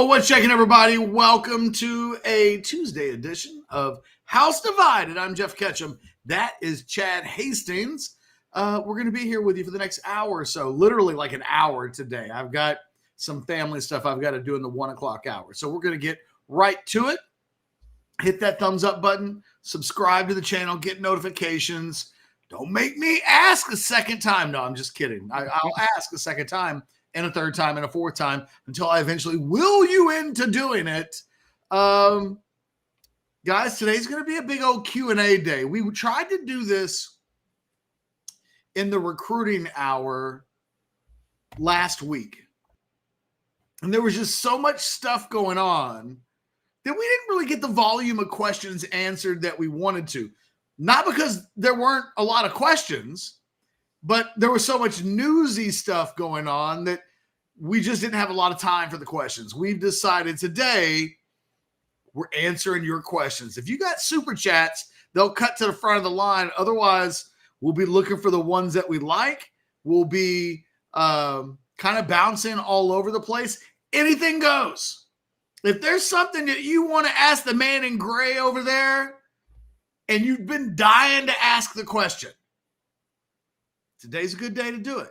Oh, what's shaking, everybody? Welcome to a Tuesday edition of House Divided. I'm Jeff Ketchum. That is Chad Hastings. We're going to be here with you for the next hour or so, literally like an hour today. I've got some family stuff I've got to do in the 1 o'clock hour. So we're going to get right to it. Hit that thumbs up button, subscribe to the channel, get notifications. Don't make me ask a second time. No, I'm just kidding. I'll ask a second time and a third time and a fourth time until I eventually will you into doing it. Guys, today's going to be a big old Q&A day. We tried to do this in the recruiting hour last week. And there was just so much stuff going on that we didn't really get the volume of questions answered that we wanted to. Not because there weren't a lot of questions, but there was so much newsy stuff going on that we just didn't have a lot of time for the questions. We've decided today we're answering your questions. If you got super chats, they'll cut to the front of the line. Otherwise, we'll be looking for the ones that we like. We'll be kind of bouncing all over the place. Anything goes. If there's something that you want to ask the man in gray over there and you've been dying to ask the question, today's a good day to do it.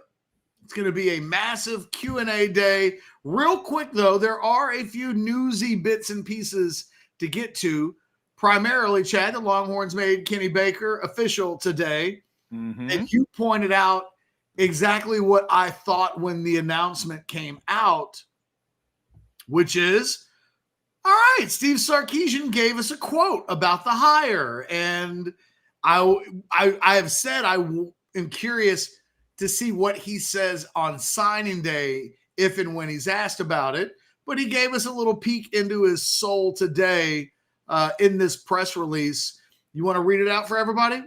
It's going to be a massive Q&A day. Real quick, though, there are a few newsy bits and pieces to get to. Primarily, Chad, the Longhorns made Kenny Baker official today. And you pointed out exactly what I thought when the announcement came out, which is, all right, Steve Sarkisian gave us a quote about the hire. And I have said I am curious to see what he says on signing day, if and when he's asked about it. But he gave us a little peek into his soul today in this press release. You want to read it out for everybody?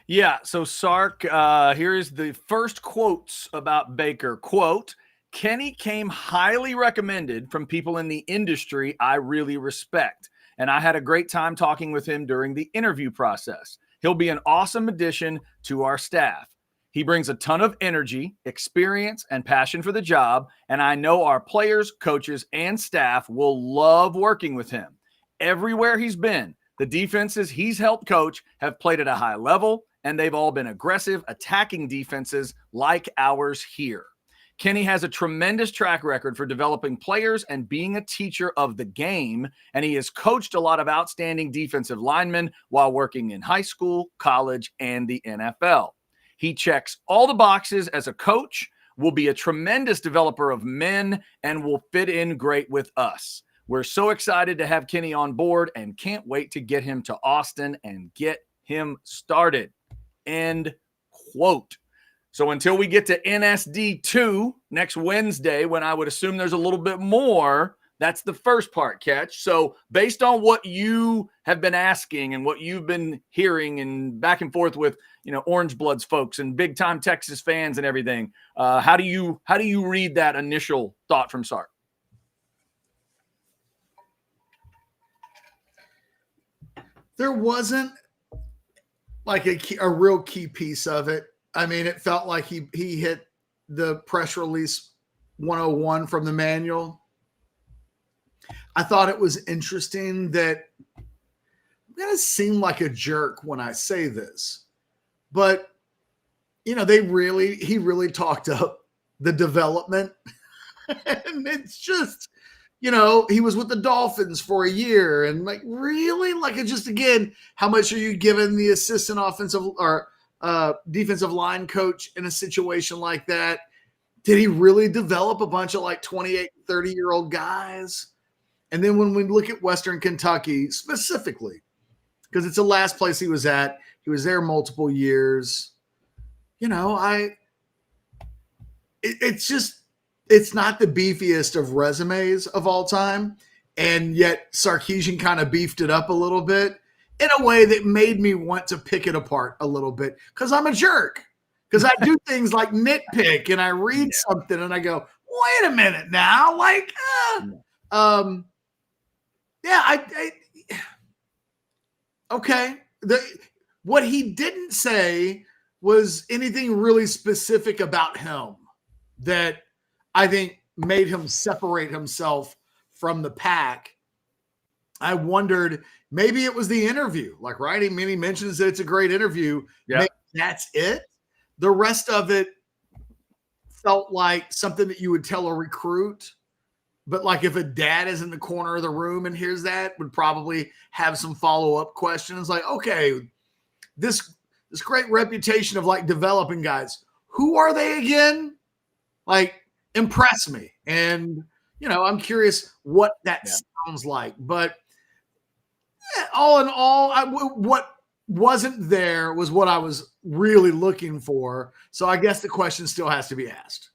Yeah. So Sark, here is the first quotes about Baker. Quote, Kenny came highly recommended from people in the industry I really respect, and I had a great time talking with him during the interview process. He'll be an awesome addition to our staff. He brings a ton of energy, experience, and passion for the job, and I know our players, coaches, and staff will love working with him. Everywhere he's been, the defenses he's helped coach have played at a high level, and they've all been aggressive, attacking defenses like ours here. Kenny has a tremendous track record for developing players and being a teacher of the game, and he has coached a lot of outstanding defensive linemen while working in high school, college, and the NFL. He checks all the boxes as a coach, will be a tremendous developer of men, and will fit in great with us. We're so excited to have Kenny on board and can't wait to get him to Austin and get him started. End quote. So until we get to NSD 2 next Wednesday, when I would assume there's a little bit more, that's the first part, Catch. So based on what you have been asking and what you've been hearing and back and forth with, Orange Bloods folks and big time Texas fans and everything, how do you read that initial thought from Sark? There wasn't like a real key piece of it. I mean, it felt like he hit the press release 101 from the manual. I thought it was interesting that I'm going to seem like a jerk when I say this, but he really talked up the development. And it's just, he was with the Dolphins for a year and again, how much are you giving the assistant offensive or defensive line coach in a situation like that? Did he really develop a bunch of 28, 30-year-old guys? And then when we look at Western Kentucky specifically, because it's the last place he was at, he was there multiple years. It's not the beefiest of resumes of all time. And yet Sarkisian kind of beefed it up a little bit in a way that made me want to pick it apart a little bit because I'm a jerk. Because I do things like nitpick and I read something and I go, wait a minute now. Okay. What he didn't say was anything really specific about him that I think made him separate himself from the pack, I wondered maybe it was the interview. Like, right? He mentions that it's a great interview. Yeah. Maybe that's it. The rest of it felt like something that you would tell a recruit. But like if a dad is in the corner of the room and hears that, would probably have some follow-up questions like, okay, this great reputation of like developing guys. Who are they again? Like, impress me. And, I'm curious what that sounds like. But all in all, what wasn't there was what I was really looking for. So I guess the question still has to be asked.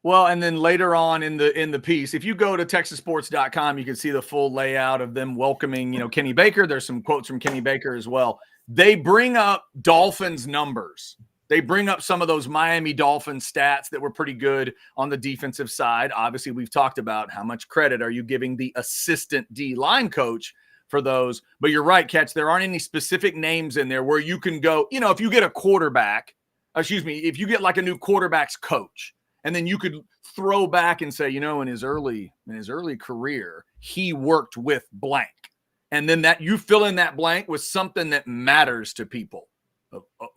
Well, and then later on in the piece, if you go to texassports.com, you can see the full layout of them welcoming, Kenny Baker. There's some quotes from Kenny Baker as well. They bring up Dolphins numbers. They bring up some of those Miami Dolphins stats that were pretty good on the defensive side. Obviously, we've talked about how much credit are you giving the assistant D-line coach for those. But you're right, Catch. There aren't any specific names in there where you can go, if you get a quarterback, if you get like a new quarterback's coach, and then you could throw back and say, in his early career, he worked with blank. And then that you fill in that blank with something that matters to people.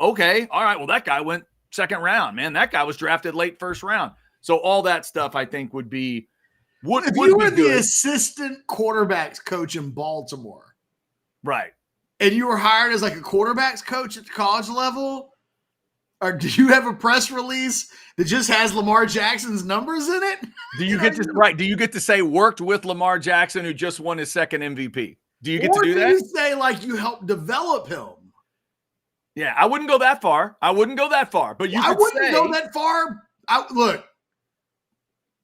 Okay. All right. Well, that guy went second round, man. That guy was drafted late first round. So all that stuff I think would be if you were the assistant quarterbacks coach in Baltimore. Right. And you were hired as like a quarterbacks coach at the college level. Or do you have a press release that just has Lamar Jackson's numbers in it? Do you get to Do you get to say worked with Lamar Jackson, who just won his second MVP? Do you get to do that? Or do you say like you helped develop him? Yeah, I wouldn't go that far. But I wouldn't go that far. Look.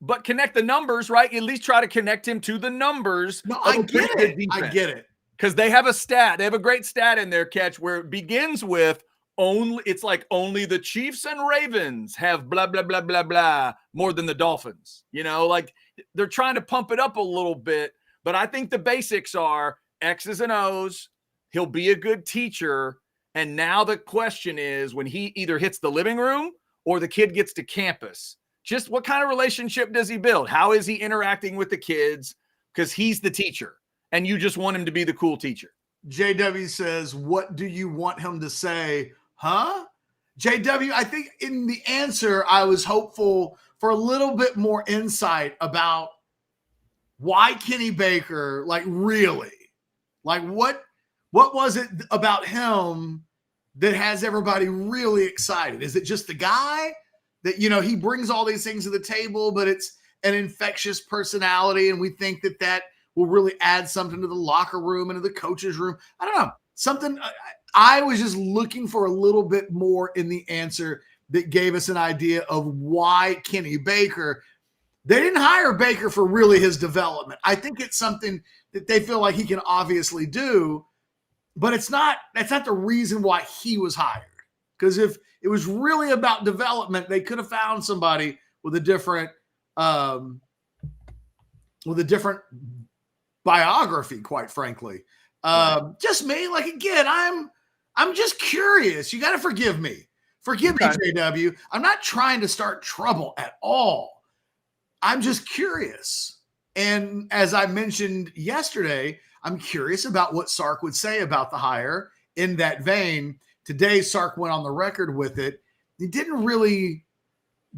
But connect the numbers, right? At least try to connect him to the numbers. No, I get it. Because they have a stat. They have a great stat in their Catch where it begins with only the Chiefs and Ravens have blah, blah, blah, blah, blah more than the Dolphins. Like they're trying to pump it up a little bit. But I think the basics are X's and O's. He'll be a good teacher. And now the question is when he either hits the living room or the kid gets to campus, just what kind of relationship does he build? How is he interacting with the kids? Because he's the teacher and you just want him to be the cool teacher. JW says, what do you want him to say? Huh? JW, I think in the answer, I was hopeful for a little bit more insight about why Kenny Baker, like really, like what was it about him that has everybody really excited? Is it just the guy that, he brings all these things to the table, but it's an infectious personality. And we think that will really add something to the locker room and to the coach's room. I don't know. Something I was just looking for a little bit more in the answer that gave us an idea of why Kenny Baker. They didn't hire Baker for really his development. I think it's something that they feel like he can obviously do, but that's not the reason why he was hired. Because if it was really about development, they could have found somebody with a different biography, quite frankly. Just me, like, again, I'm just curious. You got to forgive me. Forgive me, JW. I'm not trying to start trouble at all. I'm just curious. And as I mentioned yesterday, I'm curious about what Sark would say about the hire in that vein. Today, Sark went on the record with it. He didn't really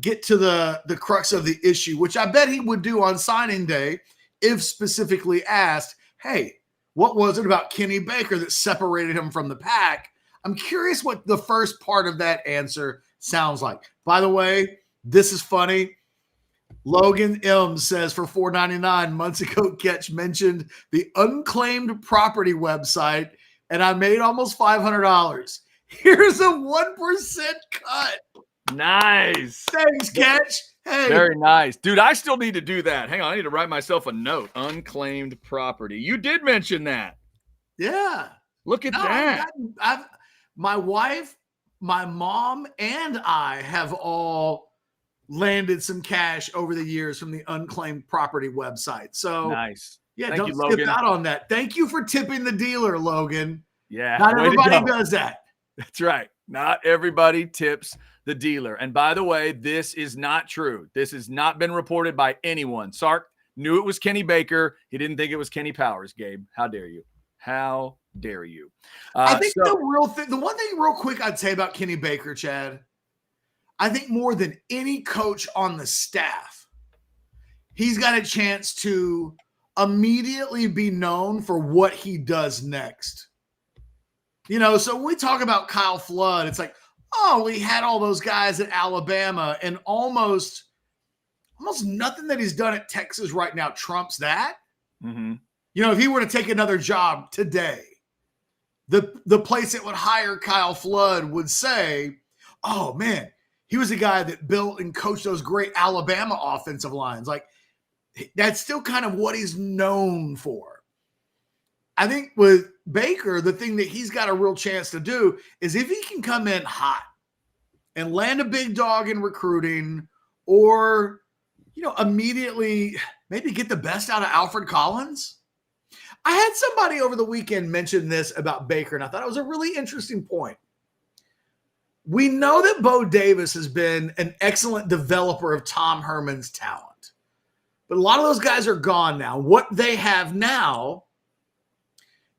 get to the crux of the issue, which I bet he would do on signing day if specifically asked, hey, what was it about Kenny Baker that separated him from the pack? I'm curious what the first part of that answer sounds like. By the way, this is funny. Logan M says for $4.99 months ago, Catch mentioned the unclaimed property website, and I made almost $500. Here's a 1% cut. Nice. Thanks, Catch. Hey. Very nice. Dude, I still need to do that. Hang on. I need to write myself a note. Unclaimed property. You did mention that. Yeah. Look at that. My wife, my mom, and I have all landed some cash over the years from the unclaimed property website. So nice. Yeah, don't skip out on that. Thank you for tipping the dealer, Logan. Yeah. Not everybody does that. That's right. Not everybody tips the dealer. And by the way, this is not true. This has not been reported by anyone. Sark Knew it was Kenny Baker. He didn't think it was Kenny Powers, Gabe. How dare you? How dare you? I think the one thing real quick I'd say about Kenny Baker, Chad, I think more than any coach on the staff, he's got a chance to immediately be known for what he does next. So when we talk about Kyle Flood, it's like, oh, we had all those guys at Alabama, and almost nothing that he's done at Texas right now trumps that. Mm-hmm. If he were to take another job today, the place that would hire Kyle Flood would say, oh, man, he was the guy that built and coached those great Alabama offensive lines. Like, that's still kind of what he's known for. I think with Baker, the thing that he's got a real chance to do is if he can come in hot and land a big dog in recruiting, or, immediately maybe get the best out of Alfred Collins. I had somebody over the weekend mention this about Baker, and I thought it was a really interesting point. We know that Bo Davis has been an excellent developer of Tom Herman's talent, but a lot of those guys are gone now. What they have now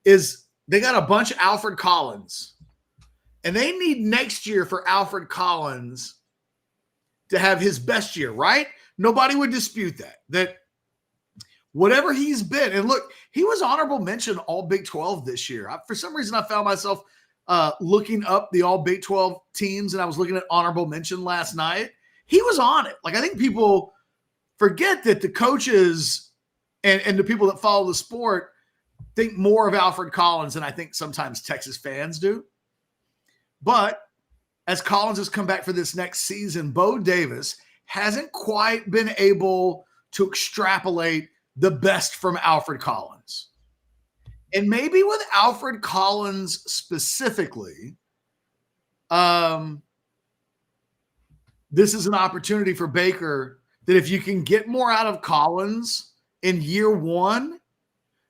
is they got a bunch of Alfred Collins, and they need next year for Alfred Collins to have his best year, right? Nobody would dispute that whatever he's been, and look, he was honorable mention all Big 12 this year. For some reason, I found myself looking up the all Big 12 teams, and I was looking at honorable mention last night. He was on it. Like, I think people forget that the coaches and the people that follow the sport think more of Alfred Collins than I think sometimes Texas fans do. But as Collins has come back for this next season, Bo Davis hasn't quite been able to extrapolate the best from Alfred Collins. And maybe with Alfred Collins specifically, this is an opportunity for Baker that if you can get more out of Collins in year one,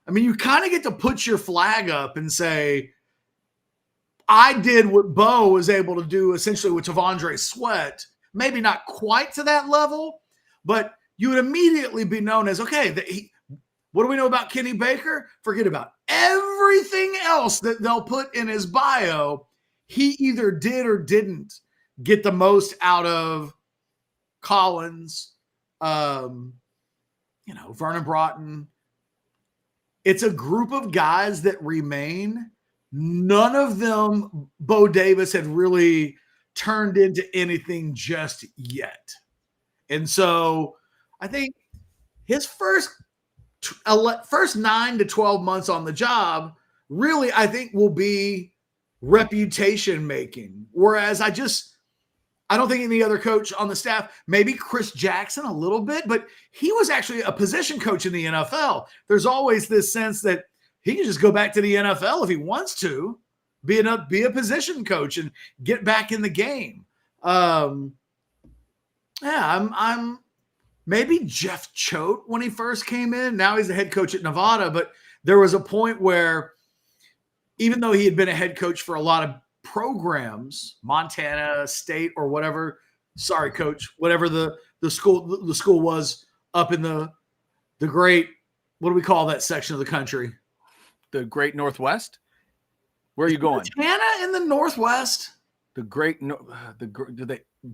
I mean, you kind of get to put your flag up and say, I did what Bo was able to do essentially with T'Vondre Sweat. Maybe not quite to that level, but you would immediately be known as, okay, what do we know about Kenny Baker? Forget about everything else that they'll put in his bio. He either did or didn't get the most out of Collins, Vernon Broughton. It's a group of guys that remain. None of them, Bo Davis, had really turned into anything just yet. And so I think his first 9 to 12 months on the job really, I think, will be reputation making. Whereas I don't think any other coach on the staff, maybe Chris Jackson a little bit, but he was actually a position coach in the NFL. There's always this sense that he can just go back to the NFL if he wants to, be a position coach and get back in the game. I'm maybe Jeff Choate when he first came in. Now he's the head coach at Nevada, but there was a point where even though he had been a head coach for a lot of programs, Montana State or whatever, sorry, coach, whatever the school was up in the great, what do we call that section of the country? The Great Northwest? Where are you going? Montana in the Northwest. The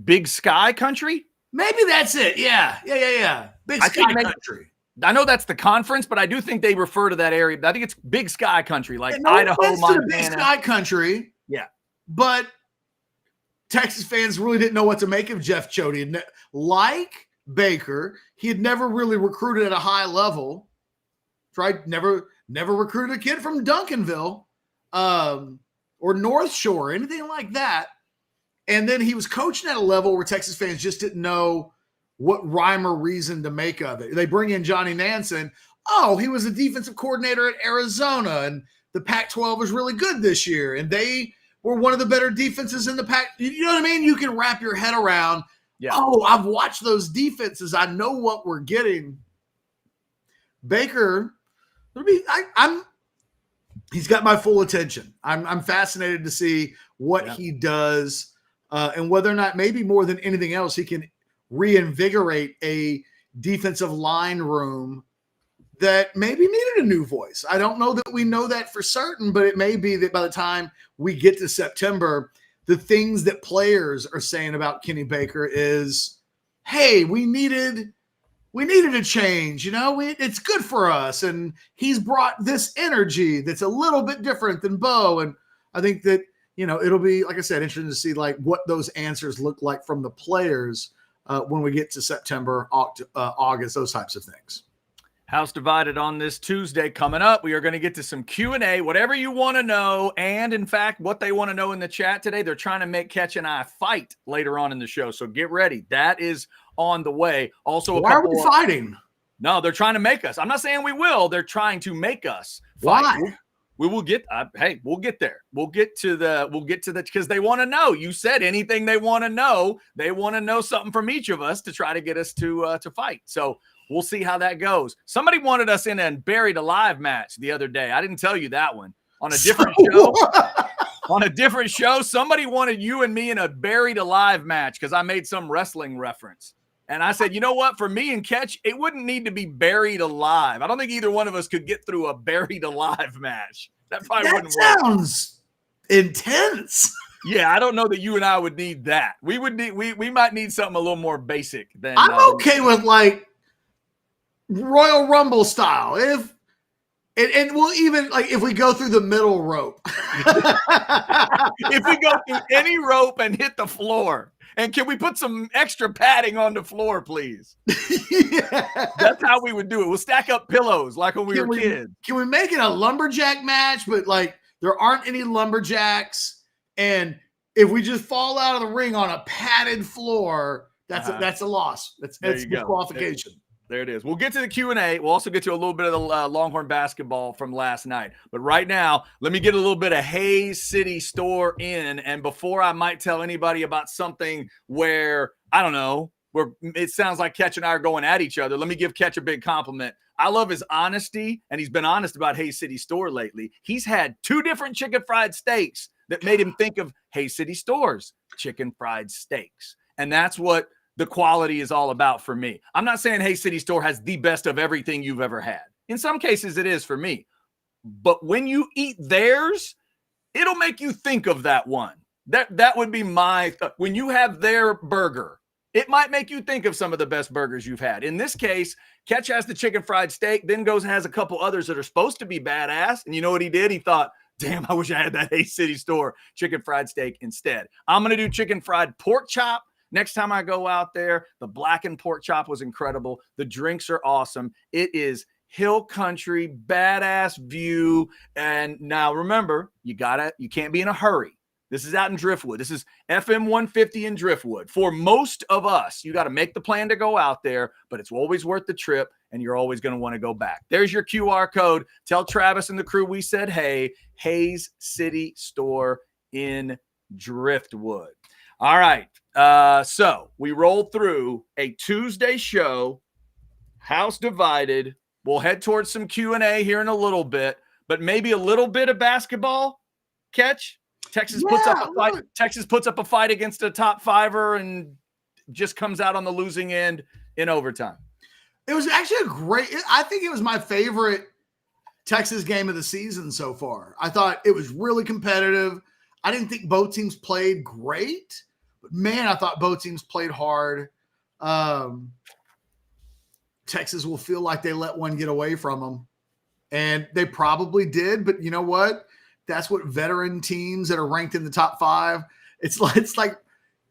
Big Sky Country? Maybe that's it. Yeah. Big Sky Country. I know that's the conference, but I do think they refer to that area. I think it's Big Sky Country, like no Idaho, Montana. Big Sky Country. Yeah. But Texas fans really didn't know what to make of Jeff Choate. Like Baker, he had never really recruited at a high level. Right? Never recruited a kid from Duncanville or North Shore, anything like that. And then he was coaching at a level where Texas fans just didn't know what rhyme or reason to make of it. They bring in Johnny Nansen. Oh, he was a defensive coordinator at Arizona, and the Pac-12 was really good this year, and they were one of the better defenses in the Pac. You know what I mean? You can wrap your head around, Oh, I've watched those defenses. I know what we're getting. Baker, he's got my full attention. I'm fascinated to see what he does and whether or not, maybe more than anything else, he can reinvigorate a defensive line room that maybe needed a new voice. I don't know that we know that for certain, but it may be that by the time we get to September, the things that players are saying about Kenny Baker is, hey, we needed a change. It's good for us. And he's brought this energy that's a little bit different than Bo. And I think that, it'll be, like I said, interesting to see like what those answers look like from the players when we get to September, August, those types of things. House Divided on this Tuesday coming up. We are going to get to some Q&A, whatever you want to know. And in fact, what they want to know in the chat today, they're trying to make Ketch and I fight later on in the show. So get ready. That is on the way. Also, why are we fighting? No, they're trying to make us. I'm not saying we will. They're trying to make us fight. Why? We will get. Hey, we'll get there. We'll get to the because they want to know. You said anything they want to know. They want to know something from each of us to try to get us to fight. So we'll see how that goes. Somebody wanted us in a buried alive match the other day. I didn't tell you that one on a different show. On a different show, somebody wanted you and me in a buried alive match because I made some wrestling reference. And I said, you know what? For me and Ketch, it wouldn't need to be buried alive. I don't think either one of us could get through a buried alive match. That probably wouldn't work. Sounds intense. Yeah, I don't know that you and I would need that. We might need something a little more basic than. I'm okay with like Royal Rumble style. And we'll even like if we go through the middle rope. If we go through any rope and hit the floor. And can we put some extra padding on the floor, please? Yeah. That's how we would do it. We'll stack up pillows like when we were kids. Can we make it a lumberjack match, but like there aren't any lumberjacks, and if we just fall out of the ring on a padded floor, that's a loss. That's disqualification. There it is. We'll get to the Q&A. We'll also get to a little bit of the Longhorn basketball from last night. But right now, let me get a little bit of Hayes City Store in. And before I might tell anybody about something where, I don't know, where it sounds like Ketch and I are going at each other, let me give Ketch a big compliment. I love his honesty, and he's been honest about Hayes City Store lately. He's had 2 different chicken fried steaks that made him think of Hayes City Store's chicken fried steaks. And that's what the quality is all about for me. I'm not saying Hayes City Store has the best of everything you've ever had. In some cases, it is for me. But when you eat theirs, it'll make you think of that one. That would be my when you have their burger, it might make you think of some of the best burgers you've had. In this case, Ketch has the chicken fried steak, then goes and has a couple others that are supposed to be badass. And you know what he did? He thought, damn, I wish I had that Hayes City Store chicken fried steak instead. I'm going to do chicken fried pork chop. Next time I go out there, the blackened pork chop was incredible. The drinks are awesome. It is hill country, badass view. And now remember, you can't be in a hurry. This is out in Driftwood. This is FM 150 in Driftwood. For most of us, you got to make the plan to go out there, but it's always worth the trip, and you're always going to want to go back. There's your QR code. Tell Travis and the crew we said, hey, Hayes City Store in Driftwood. All right. So we rolled through a Tuesday show, House Divided. We'll head towards some Q&A here in a little bit, but maybe a little bit of basketball. Catch? Texas puts up a fight. Texas puts up a fight against a top fiver and just comes out on the losing end in overtime. It was actually I think it was my favorite Texas game of the season so far. I thought it was really competitive. I didn't think both teams played great, but man, I thought both teams played hard. Texas will feel like they let one get away from them, and they probably did. But you know what? That's what veteran teams that are ranked in the top 5. It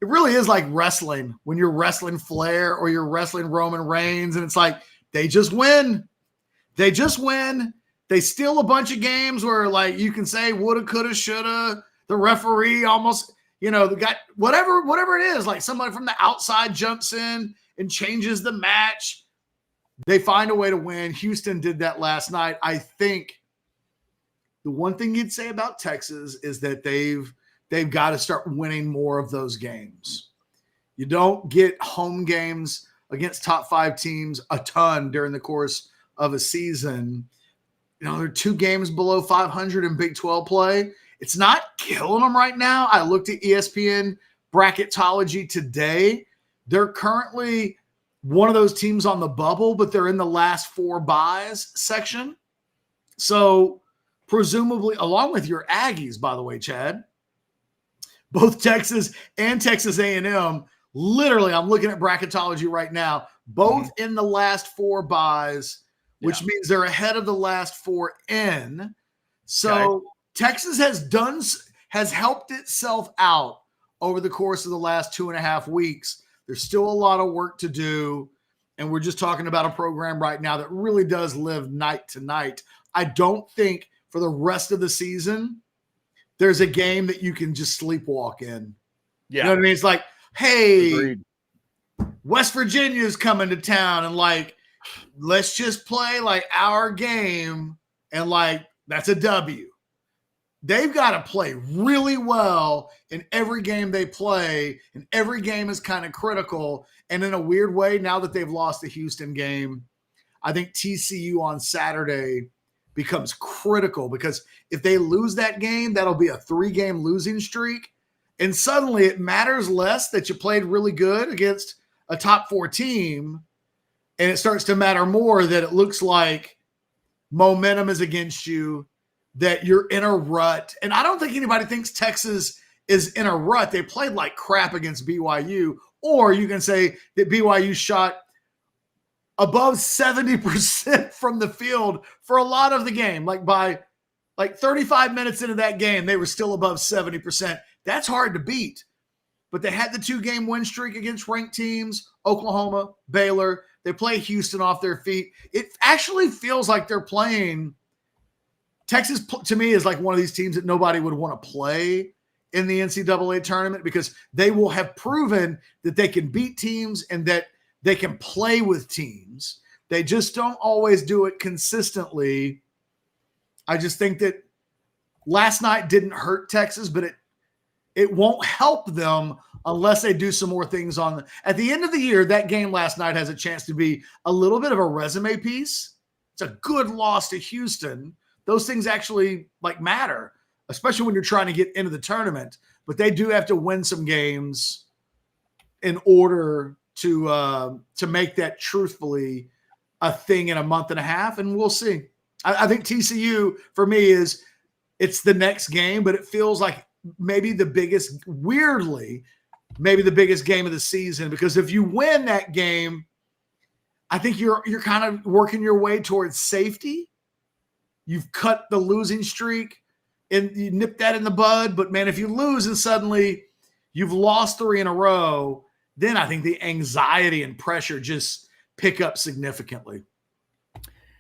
really is like wrestling when you're wrestling Flair or you're wrestling Roman Reigns, and it's like they just win. They just win. They steal a bunch of games where like you can say woulda, coulda, shoulda. The referee almost, the guy, whatever it is, like somebody from the outside jumps in and changes the match. They find a way to win. Houston did that last night. I think the one thing you'd say about Texas is that they've got to start winning more of those games. You don't get home games against top 5 teams a ton during the course of a season. They're 2 games below 500 in Big 12 play. It's not killing them right now. I looked at ESPN bracketology today. They're currently one of those teams on the bubble, but they're in the last 4 buys section. So presumably, along with your Aggies, by the way, Chad, both Texas and Texas A&M, literally, I'm looking at bracketology right now, both in the last 4 buys, which means they're ahead of the last 4 in. So Texas has helped itself out over the course of the last 2.5 weeks. There's still a lot of work to do, and we're just talking about a program right now that really does live night to night. I don't think for the rest of the season there's a game that you can just sleepwalk in. Yeah. You know what I mean? It's like, hey, Agreed. West Virginia's coming to town, and like, let's just play like our game, and like, that's a W. They've got to play really well in every game they play, and every game is kind of critical. And in a weird way, now that they've lost the Houston game, I think TCU on Saturday becomes critical, because if they lose that game, that'll be a 3-game losing streak. And suddenly it matters less that you played really good against a top 4 team. And it starts to matter more that it looks like momentum is against you, that you're in a rut. And I don't think anybody thinks Texas is in a rut. They played like crap against BYU. Or you can say that BYU shot above 70% from the field for a lot of the game. Like by like 35 minutes into that game, they were still above 70%. That's hard to beat. But they had the 2-game win streak against ranked teams, Oklahoma, Baylor. They play Houston off their feet. It actually feels like they're playing. Texas, to me, is like one of these teams that nobody would want to play in the NCAA tournament, because they will have proven that they can beat teams and that they can play with teams. They just don't always do it consistently. I just think that last night didn't hurt Texas, but it won't help them unless they do some more things at the end of the year. That game last night has a chance to be a little bit of a resume piece. It's a good loss to Houston. Those things actually like matter, especially when you're trying to get into the tournament. But they do have to win some games in order to make that truthfully a thing in a month and a half, and we'll see. I think TCU for me it's the next game, but it feels like maybe the biggest game of the season, because if you win that game, I think you're kind of working your way towards safety. You've cut the losing streak and you nip that in the bud. But man, if you lose and suddenly you've lost 3 in a row, then I think the anxiety and pressure just pick up significantly.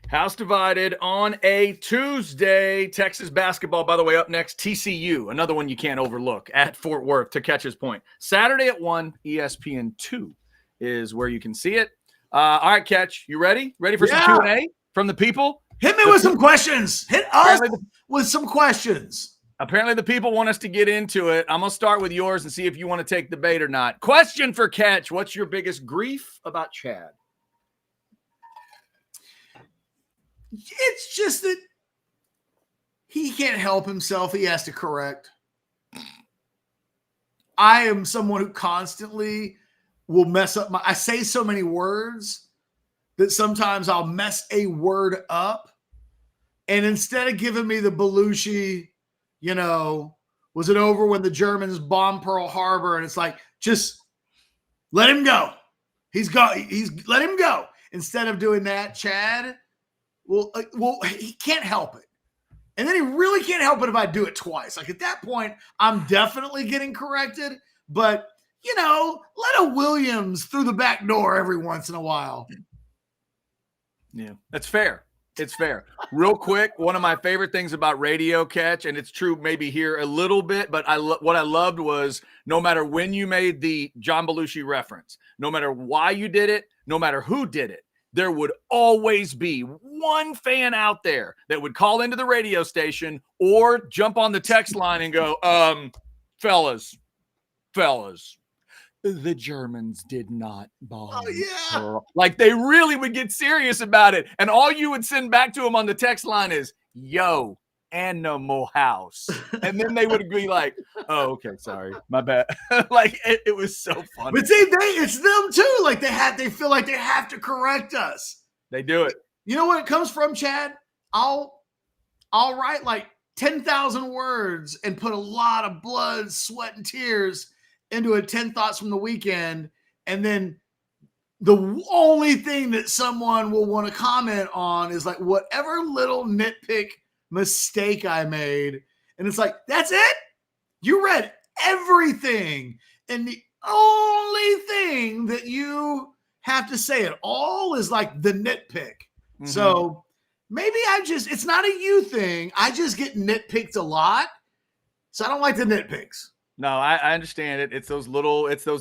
House divided on a Tuesday. Texas basketball, by the way, up next. TCU, another one you can't overlook at Fort Worth, to Catch's point. Saturday at 1, ESPN2 is where you can see it. All right, Catch, you ready? Ready for some Q&A from the people? Hit me with some questions. Hit us with some questions. Apparently the people want us to get into it. I'm going to start with yours and see if you want to take the bait or not. Question for Catch. What's your biggest grief about Chad? It's just that he can't help himself. He has to correct. I am someone who constantly will mess up. I say so many words that sometimes I'll mess a word up. And instead of giving me the Belushi, was it over when the Germans bombed Pearl Harbor? And it's like, just let him go. Let him go. Instead of doing that, Chad, well, he can't help it. And then he really can't help it if I do it twice. Like at that point, I'm definitely getting corrected. But, let a Williams through the back door every once in a while. Yeah, that's fair. It's fair. Real quick, one of my favorite things about radio, Catch, and it's true maybe here a little bit, but what I loved was no matter when you made the John Belushi reference, no matter why you did it, no matter who did it, there would always be one fan out there that would call into the radio station or jump on the text line and go, fellas, the Germans did not bomb. Oh, yeah. Like they really would get serious about it. And all you would send back to them on the text line is, yo, Animal House. And then they would be like, oh, okay, sorry, my bad. Like it was so funny. But see, it's them too. Like they feel like they have to correct us. They do it. You know where it comes from, Chad? I'll write like 10,000 words and put a lot of blood, sweat, and tears into a 10 thoughts from the weekend. And then the only thing that someone will want to comment on is like whatever little nitpick mistake I made. And it's like, that's it? You read everything. And the only thing that you have to say at all is like the nitpick. Mm-hmm. So maybe it's not a you thing. I just get nitpicked a lot. So I don't like the nitpicks. No, I understand it. It's those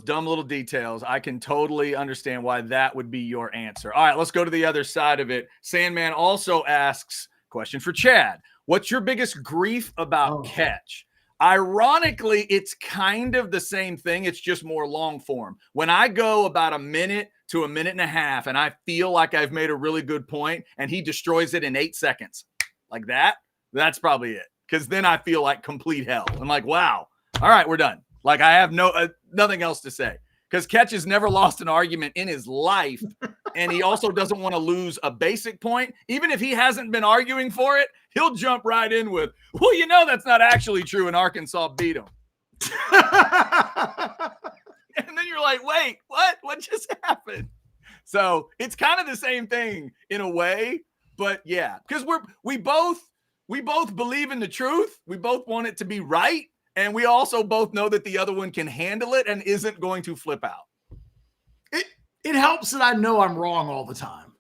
dumb little details. I can totally understand why that would be your answer. All right, let's go to the other side of it. Sandman also asks, question for Chad. What's your biggest grief about catch? Ironically, it's kind of the same thing. It's just more long form. When I go about a minute to a minute and a half and I feel like I've made a really good point and he destroys it in 8 seconds like that, that's probably it. Because then I feel like complete hell. I'm like, wow. All right, we're done. Like I have nothing else to say because Catch has never lost an argument in his life. And he also doesn't want to lose a basic point. Even if he hasn't been arguing for it, he'll jump right in with, well, that's not actually true and Arkansas beat them. And then you're like, wait, what? What just happened? So it's kind of the same thing in a way, but yeah, because we both believe in the truth. We both want it to be right. And we also both know that the other one can handle it and isn't going to flip out. It helps that I know I'm wrong all the time.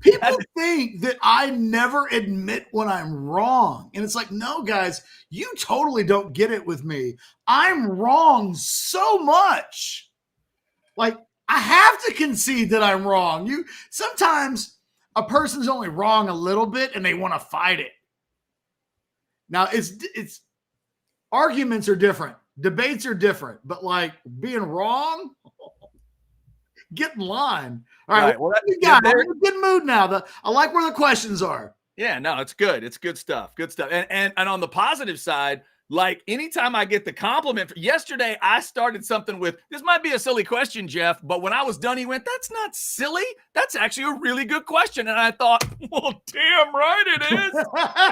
People think that I never admit when I'm wrong. And it's like, no, guys, you totally don't get it with me. I'm wrong so much. Like, I have to concede that I'm wrong. Sometimes a person's only wrong a little bit and they want to fight it. Now, it's arguments are different. Debates are different. But like being wrong, get in line. All right. Well, you got it. I'm in a good mood now. I like where the questions are. Yeah, no, it's good. It's good stuff. Good stuff. And on the positive side, like anytime I get the compliment, yesterday I started something with, this might be a silly question, Jeff, but when I was done, he went, that's not silly. That's actually a really good question. And I thought, well, damn right it is. It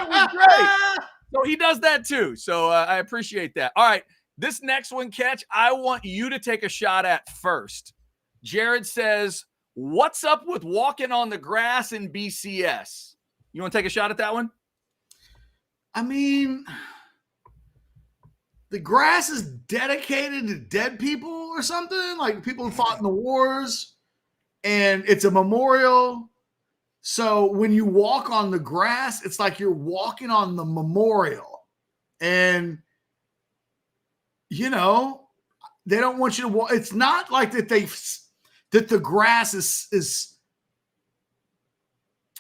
was great. So he does that too. So I appreciate that. All right. This next one, Catch, I want you to take a shot at first. Jared says, what's up with walking on the grass in BCS? You want to take a shot at that one? I mean, the grass is dedicated to dead people or something, like people who fought in the wars, and it's a memorial. So when you walk on the grass, it's like you're walking on the memorial. And, they don't want you to walk. It's not like that that the grass is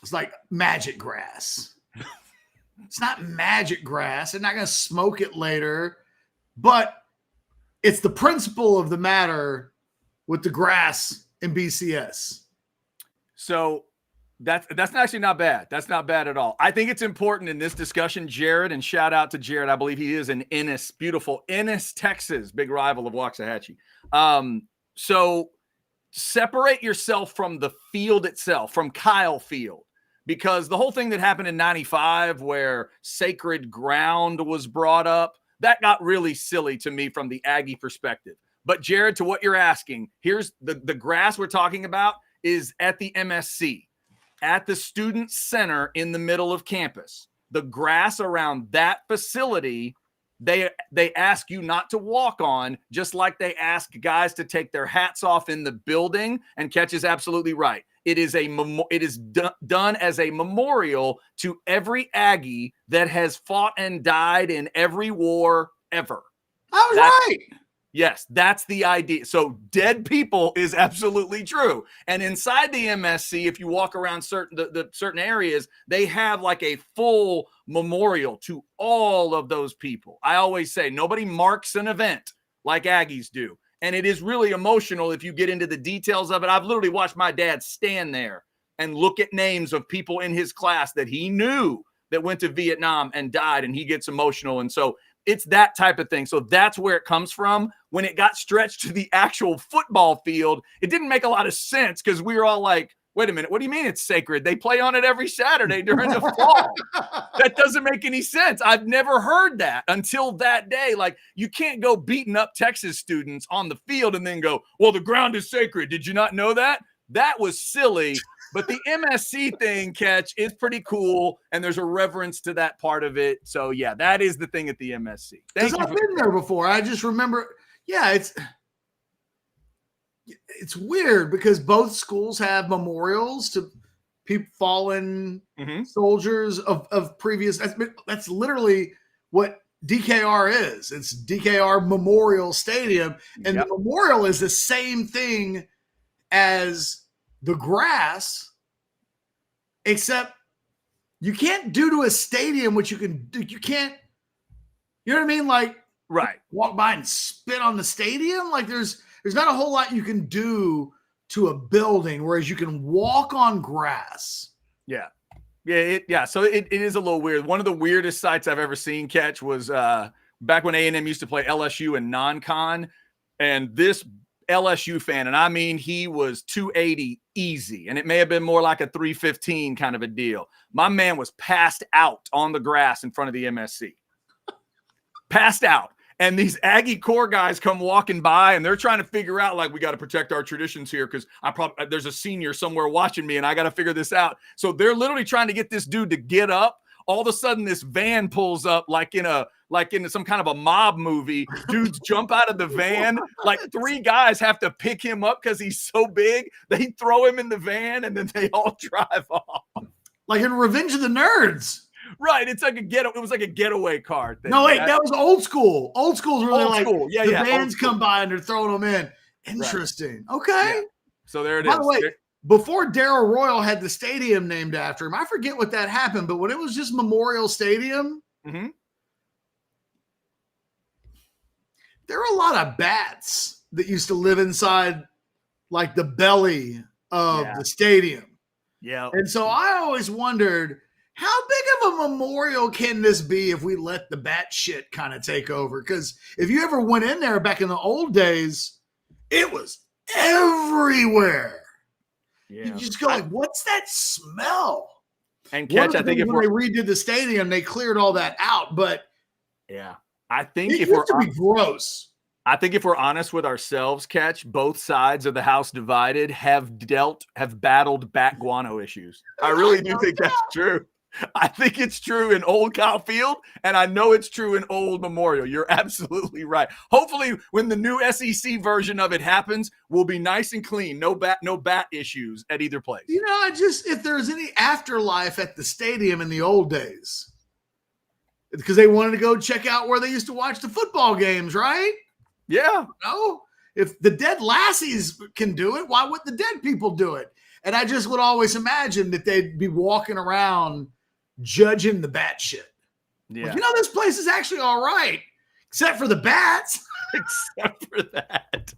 it's like magic grass. It's not magic grass. They're not going to smoke it later. But it's the principle of the matter with the grass in BCS. So that's actually not bad. That's not bad at all. I think it's important in this discussion, Jared, and shout out to Jared. I believe he is in Ennis, beautiful Ennis, Texas, big rival of Waxahachie. So separate yourself from the field itself, from Kyle Field, because the whole thing that happened in 95 where sacred ground was brought up, that got really silly to me from the Aggie perspective. But Jared, to what you're asking, here's the grass we're talking about is at the MSC, at the student center in the middle of campus. The grass around that facility, they ask you not to walk on, just like they ask guys to take their hats off in the building. And Catch is absolutely right. It is done as a memorial to every Aggie that has fought and died in every war ever. I was right. Yes, that's the idea. So dead people is absolutely true. And inside the MSC, if you walk around certain areas, they have like a full memorial to all of those people. I always say nobody marks an event like Aggies do. And it is really emotional if you get into the details of it. I've literally watched my dad stand there and look at names of people in his class that he knew that went to Vietnam and died, and he gets emotional. And so it's that type of thing. So that's where it comes from. When it got stretched to the actual football field, it didn't make a lot of sense because we were all like, wait a minute, what do you mean it's sacred? They play on it every Saturday during the fall. That doesn't make any sense. I've never heard that until that day. Like, you can't go beating up Texas students on the field and then go, well, the ground is sacred. Did you not know that? That was silly. But the MSC thing, Catch, is pretty cool, and there's a reverence to that part of it. So, yeah, that is the thing at the MSC. Because I've been there before. I just remember, it's weird because both schools have memorials to people fallen soldiers of previous. That's literally what DKR is. It's DKR Memorial Stadium, and the memorial is the same thing as the grass, except you can't do to a stadium what you can do. You can't, you know what I mean? Like, walk by and spit on the stadium. Like, there's not a whole lot you can do to a building, whereas you can walk on grass. Yeah. So it is a little weird. One of the weirdest sights I've ever seen, Catch, was back when A&M used to play LSU in non-con, and this LSU fan, and I mean, he was 280 easy, and it may have been more like a 315 kind of a deal. My man was passed out on the grass in front of the MSC. Passed out. And these Aggie core guys come walking by, and they're trying to figure out, like, we got to protect our traditions here because there's a senior somewhere watching me, and I got to figure this out. So they're literally trying to get this dude to get up. All of a sudden, this van pulls up like in some kind of a mob movie. Dudes jump out of the van. Like, 3 guys have to pick him up because he's so big. They throw him in the van, and then they all drive off. Like in Revenge of the Nerds. Right, it's like it was like a getaway car thing. No, wait, that was old school. Old school's really the vans come by and they're throwing them in. Interesting. Right. Okay. Yeah. So there it is. By the way, before Darrell Royal had the stadium named after him, I forget what that happened, but when it was just Memorial Stadium, there were a lot of bats that used to live inside like the belly of the stadium. Yeah. And so I always wondered, how big of a memorial can this be if we let the bat shit kind of take over? Because if you ever went in there back in the old days, it was everywhere. Yeah. You just go like, what's that smell? And Catch, I think when they redid the stadium, they cleared all that out. But I think it used to be gross. I think if we're honest with ourselves, Catch, both sides of the house divided have battled bat guano issues. I really do think that's true. I think it's true in Old Kyle Field, and I know it's true in Old Memorial. You're absolutely right. Hopefully, when the new SEC version of it happens, we'll be nice and clean. No bat issues at either place. You know, if there's any afterlife at the stadium in the old days, because they wanted to go check out where they used to watch the football games, right? Yeah. No, if the dead lassies can do it, why would the dead people do it? And I just would always imagine that they'd be walking around judging the bat shit. Yeah. Like, this place is actually all right, except for the bats. Except for that.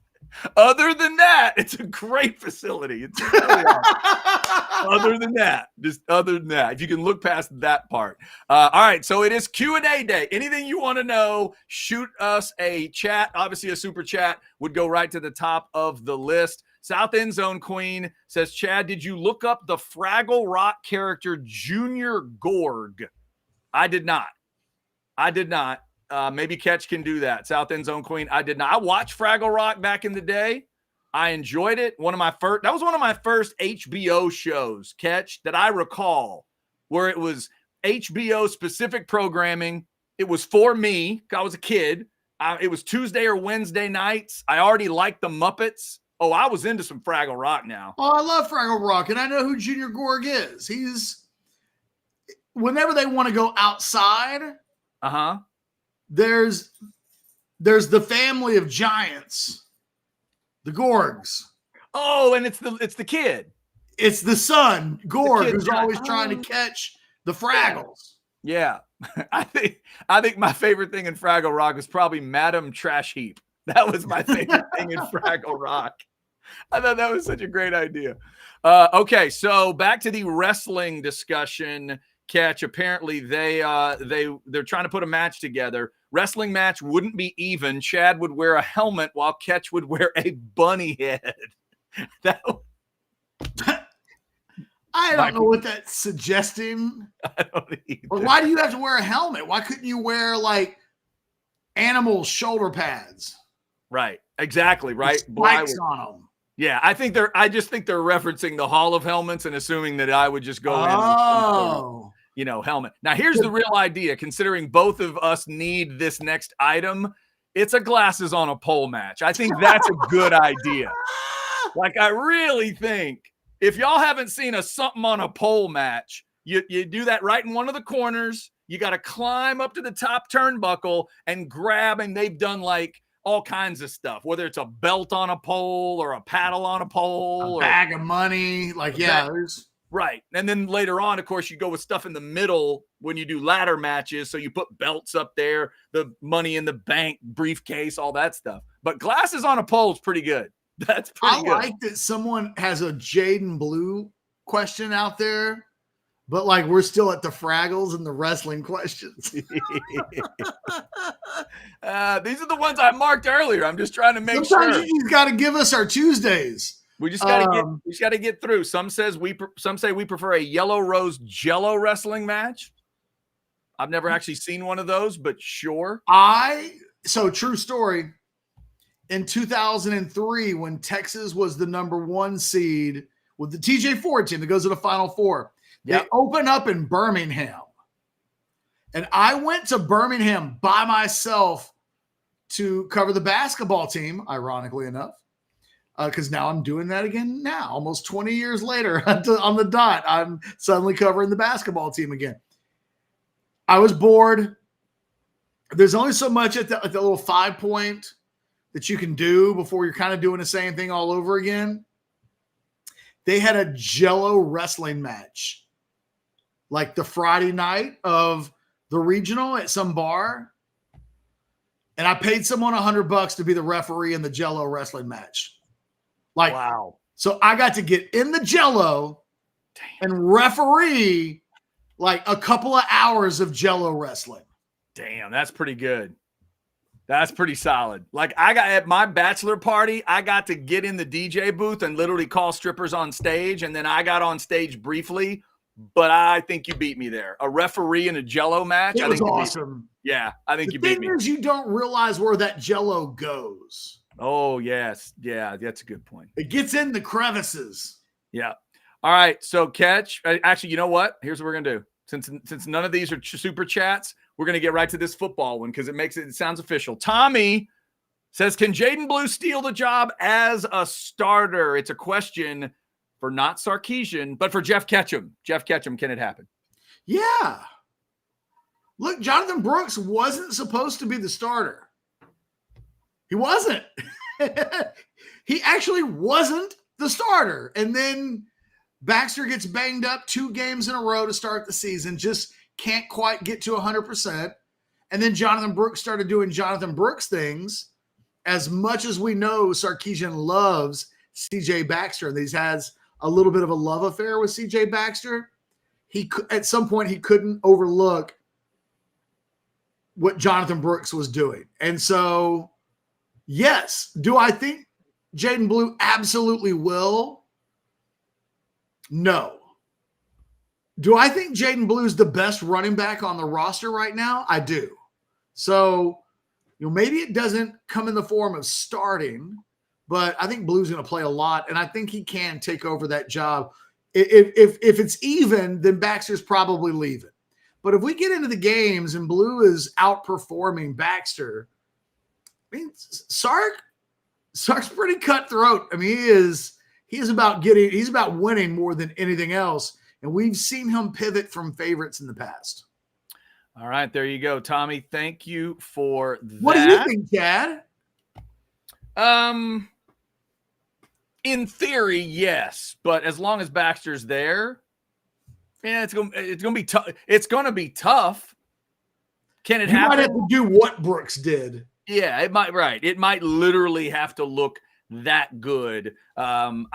Other than that, it's a great facility. It's really awesome. Other than that, if you can look past that part. All right, so it is Q&A day. Anything you want to know, shoot us a chat. Obviously, a super chat would go right to the top of the list. South End Zone Queen says, Chad, did you look up the Fraggle Rock character Junior Gorg? I did not. Maybe Catch can do that. South End Zone Queen, I did not. I watched Fraggle Rock back in the day. I enjoyed it. That was one of my first HBO shows, Catch, that I recall, where it was HBO specific programming. It was for me. I was a kid. It was Tuesday or Wednesday nights. I already liked the Muppets. Oh, I was into some Fraggle Rock now. Oh, I love Fraggle Rock, and I know who Junior Gorg is. Whenever they want to go outside, there's the family of giants, the Gorgs. Oh, and it's the kid. It's the son, Gorg, who's always trying to catch the Fraggles. Yeah. I think my favorite thing in Fraggle Rock is probably Madam Trash Heap. That was my favorite thing in Fraggle Rock. I thought that was such a great idea. Okay, so back to the wrestling discussion. Catch. Apparently, they're trying to put a match together. Wrestling match wouldn't be even. Chad would wear a helmet while Catch would wear a bunny head. I don't know what that's suggesting. I don't either. Or why do you have to wear a helmet? Why couldn't you wear like animal shoulder pads? Right. Exactly. Right. Spikes on them. Yeah, I just think they're referencing the Hall of Helmets and assuming that I would just go in with helmet. Now, here's the real idea. Considering both of us need this next item, it's a glasses on a pole match. I think that's a good idea. Like, I really think if y'all haven't seen a something on a pole match, you do that right in one of the corners. You got to climb up to the top turnbuckle and grab, and they've done like all kinds of stuff, whether it's a belt on a pole or a paddle on a pole, a bag of money. Like, there's right. And then later on, of course, you go with stuff in the middle when you do ladder matches. So you put belts up there, the money in the bank, briefcase, all that stuff. But glasses on a pole is pretty good. That's pretty good. I like that someone has a Jaden Blue question out there, but like we're still at the Fraggles and the wrestling questions. These are the ones I marked earlier. I'm just trying to make Sometimes sure. You got to give us our Tuesdays. We just got to get through. Some say we prefer a yellow rose jello wrestling match. I've never actually seen one of those, but sure. So true story. In 2003, when Texas was the number 1 seed with the TJ Ford team that goes to the Final Four, they open up in Birmingham. And I went to Birmingham by myself to cover the basketball team, ironically enough, because now I'm doing that again now. Almost 20 years later on the dot, I'm suddenly covering the basketball team again. I was bored. There's only so much at the little 5-point that you can do before you're kind of doing the same thing all over again. They had a jello wrestling match like the Friday night of the regional at some bar. And I paid someone $100 to be the referee in the jello wrestling match. Like, wow. So I got to get in the jello and referee like a couple of hours of jello wrestling. Damn, that's pretty good. That's pretty solid. Like, I got at my bachelor party, I got to get in the DJ booth and literally call strippers on stage. And then I got on stage briefly, but I think you beat me there. A referee in a jello match. It was awesome. Yeah, I think you beat me. The thing is, you don't realize where that jello goes. Oh, yes. Yeah, that's a good point. It gets in the crevices. Yeah. All right. So, Catch. Actually, you know what? Here's what we're going to do. Since none of these are super chats, we're going to get right to this football one because it sounds official. Tommy says, can Jaden Blue steal the job as a starter? It's a question for not Sarkisian, but for Jeff Ketchum. Jeff Ketchum, can it happen? Yeah. Look, Jonathan Brooks wasn't supposed to be the starter. He wasn't. He actually wasn't the starter. And then Baxter gets banged up 2 games in a row to start the season, just can't quite get to 100%. And then Jonathan Brooks started doing Jonathan Brooks things. As much as we know Sarkisian loves CJ Baxter, and he has a little bit of a love affair with CJ Baxter, at some point he couldn't overlook what Jonathan Brooks was doing. And so, yes, do I think Jaden Blue absolutely will? No. Do I think Jaden Blue's the best running back on the roster right now? I do. So, maybe it doesn't come in the form of starting, but I think Blue's going to play a lot, and I think he can take over that job. If it's even, then Baxter's probably leaving. But if we get into the games and Blue is outperforming Baxter, I mean, Sark's pretty cutthroat. I mean, he's about winning more than anything else. And we've seen him pivot from favorites in the past. All right, there you go, Tommy. Thank you for that. What do you think, Chad? In theory, yes, but as long as Baxter's there, yeah, it's gonna be tough. It's gonna be tough. Can it happen? Might have to do what Brooks did. Yeah, it might. Right, it might literally have to look that good. I'm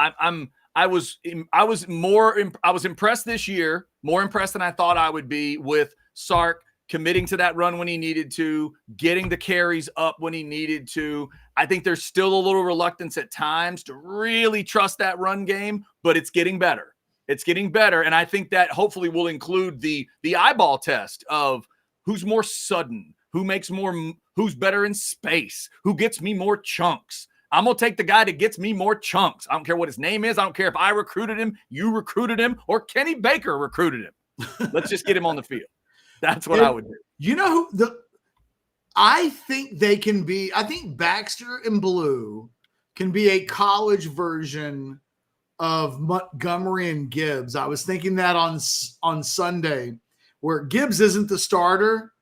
I was impressed this year, more impressed than I thought I would be with Sark committing to that run when he needed to, getting the carries up when he needed to. I think there's still a little reluctance at times to really trust that run game, but it's getting better. It's getting better, and I think that hopefully will include the eyeball test of who's more sudden, who's better in space, who gets me more chunks. I'm going to take the guy that gets me more chunks. I don't care what his name is. I don't care if I recruited him, you recruited him, or Kenny Baker recruited him. Let's just get him on the field. That's what I would do. You know who I think they can be. I think Baxter and Blue can be a college version of Montgomery and Gibbs. I was thinking that on Sunday, where Gibbs isn't the starter,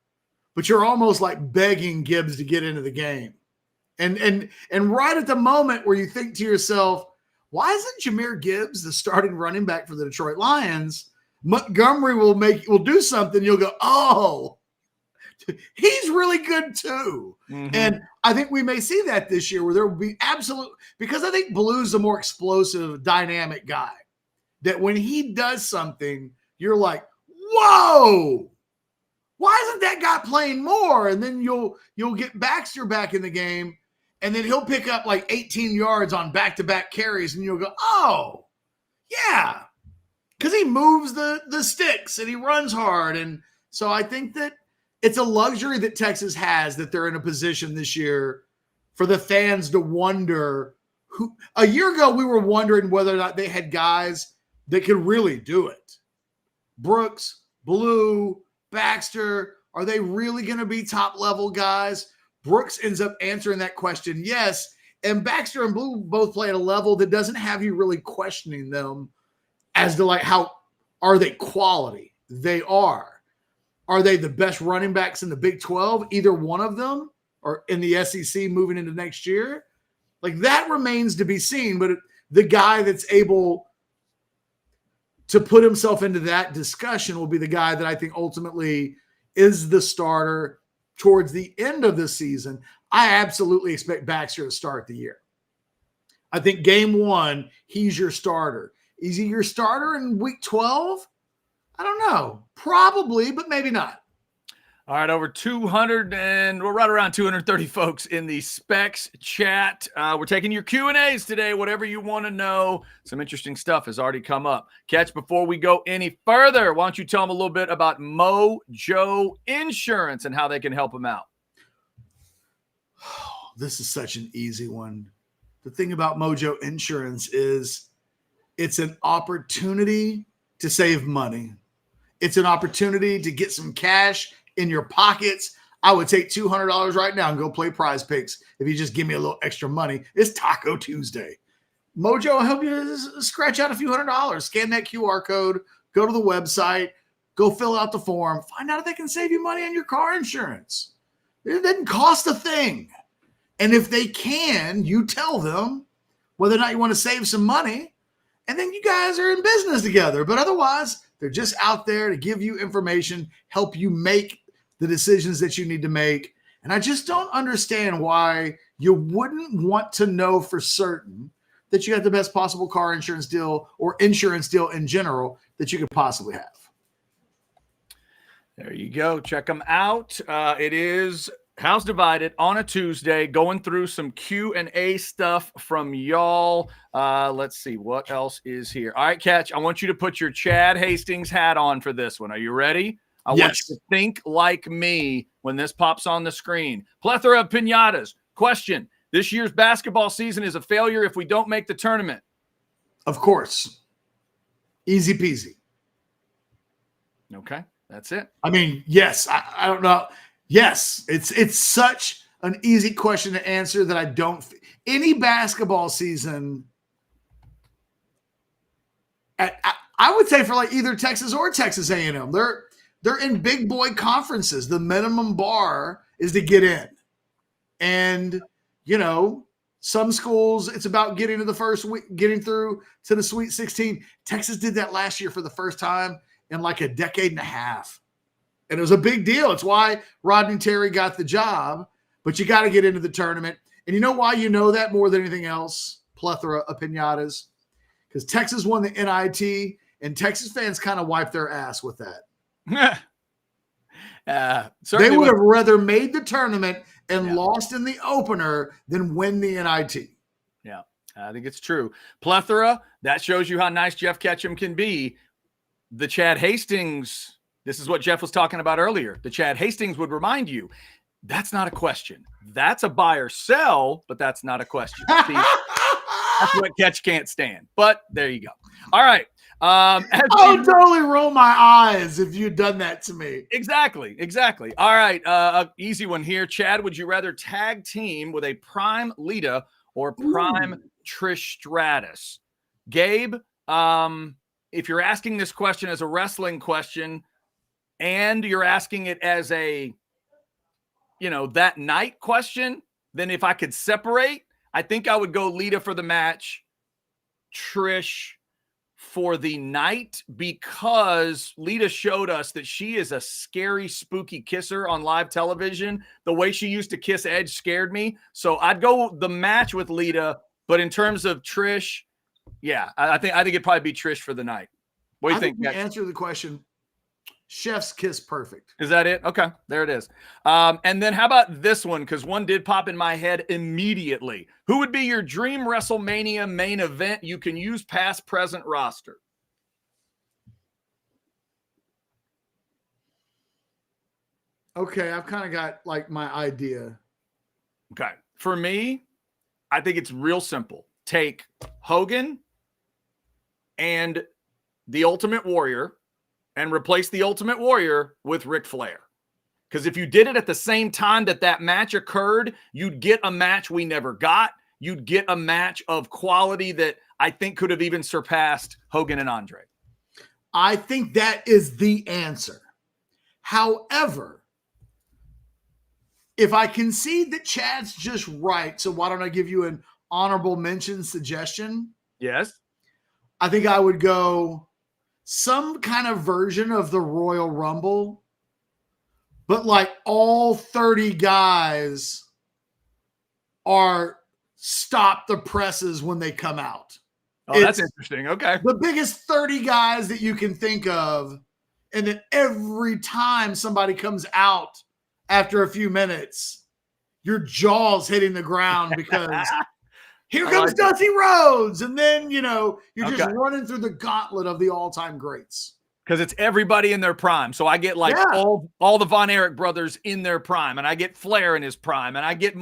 but you're almost like begging Gibbs to get into the game. And right at the moment where you think to yourself, why isn't Jahmyr Gibbs the starting running back for the Detroit Lions? Montgomery will do something. You'll go, oh, he's really good too. Mm-hmm. And I think we may see that this year where there will be because I think Blue's a more explosive, dynamic guy that when he does something, you're like, whoa, why isn't that guy playing more? And then you'll get Baxter back in the game, and then he'll pick up like 18 yards on back-to-back carries, and you'll go, oh, yeah, because he moves the sticks and he runs hard. And so I think that it's a luxury that Texas has, that they're in a position this year for the fans to wonder who. A year ago, we were wondering whether or not they had guys that could really do it. Brooks, Blue, Baxter, are they really going to be top-level guys? Brooks ends up answering that question, yes. And Baxter and Blue both play at a level that doesn't have you really questioning them as to like, how are they quality? They are. Are they the best running backs in the Big 12? Either one of them, or in the SEC moving into next year? Like, that remains to be seen. But the guy that's able to put himself into that discussion will be the guy that I think ultimately is the starter towards the end of the season. I absolutely expect Baxter to start the year. I think game one, he's your starter. Is he your starter in week 12? I don't know. Probably, but maybe not. All right, over 200 and we're right around 230 folks in the Specs chat. We're taking your Q&As today, whatever you want to know. Some interesting stuff has already come up. Catch, before we go any further, why don't you tell them a little bit about Mojo Insurance and how they can help them out? This is such an easy one. The thing about Mojo Insurance is it's an opportunity to save money. It's an opportunity to get some cash in your pockets. I would take $200 right now and go play Prize Picks if you just give me a little extra money. It's Taco Tuesday. Mojo will help you scratch out a few $100. Scan that QR code, go to the website, go fill out the form, find out if they can save you money on your car insurance. It doesn't cost a thing. And if they can, you tell them whether or not you want to save some money, and then you guys are in business together. But otherwise, they're just out there to give you information, help you make the decisions that you need to make. And I just don't understand why you wouldn't want to know for certain that you got the best possible car insurance deal or insurance deal in general that you could possibly have. There you go. Check them out. It is House Divided on a Tuesday, going through some Q&A stuff from y'all. Let's see what else is here. All right, Catch, I want you to put your Chad Hastings hat on for this one. Are you ready? I want you to think like me when this pops on the screen. Plethora of pinatas. Question: this year's basketball season is a failure if we don't make the tournament. Of course. Easy peasy. Okay, that's it. I mean, yes. I don't know. Yes, it's such an easy question to answer that I don't – any basketball season, I would say for like either Texas or Texas A&M, they're in big boy conferences. The minimum bar is to get in. And, you know, some schools, it's about getting to the first week, getting through to the Sweet 16. Texas did that last year for the first time in like a decade and a half. And it was a big deal. It's why Rodney Terry got the job. But you got to get into the tournament. And you know why you know that more than anything else? Plethora of pinatas. because Texas won the NIT, and Texas fans kind of wiped their ass with that. They would have rather made the tournament and lost in the opener than win the NIT. Yeah, I think it's true. Plethora, that shows you how nice Jeff Ketchum can be. The Chad Hastings, this is what Jeff was talking about earlier. The Chad Hastings would remind you, that's not a question. That's a buy or sell, but that's not a question. See, that's what Ketch can't stand. But there you go. All right. I would totally roll my eyes if you'd done that to me. Exactly. All right. Easy one here. Chad, would you rather tag team with a prime Lita or prime Trish Stratus? Gabe, if you're asking this question as a wrestling question and you're asking it as a, that night question, then if I could separate, I think I would go Lita for the match, Trish for the night, because Lita showed us that she is a scary, spooky kisser on live television. The way she used to kiss Edge scared me. So I'd go the match with Lita, but in terms of Trish, I think it'd probably be Trish for the night. What do you think? Answer the question. Chef's kiss perfect. Is that it? Okay, there it is. And then how about this one? Because one did pop in my head immediately. Who would be your dream WrestleMania main event? You can use past, present roster. Okay, I've kind of got like my idea. Okay. For me, I think it's real simple. Take Hogan and the Ultimate Warrior and replace the Ultimate Warrior with Ric Flair. Because if you did it at the same time that match occurred, you'd get a match we never got. You'd get a match of quality that I think could have even surpassed Hogan and Andre. I think that is the answer. However, if I concede that Chad's just right, so why don't I give you an honorable mention suggestion? Yes. I think I would go some kind of version of the Royal Rumble, but like all 30 guys are stop the presses when they come out. Oh, that's interesting. Okay. The biggest 30 guys that you can think of. And then every time somebody comes out after a few minutes, your jaw's hitting the ground because here comes Dusty Rhodes. And then, you're just running through the gauntlet of the all-time greats. Because it's everybody in their prime. So I get all the Von Erich brothers in their prime. And I get Flair in his prime. And I get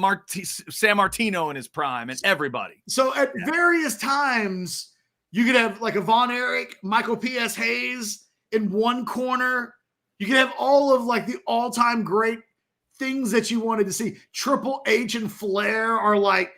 San Martino in his prime. And everybody. So at various times, you could have like a Von Erich, Michael P.S. Hayes in one corner. You could have all of like the all-time great things that you wanted to see. Triple H and Flair are like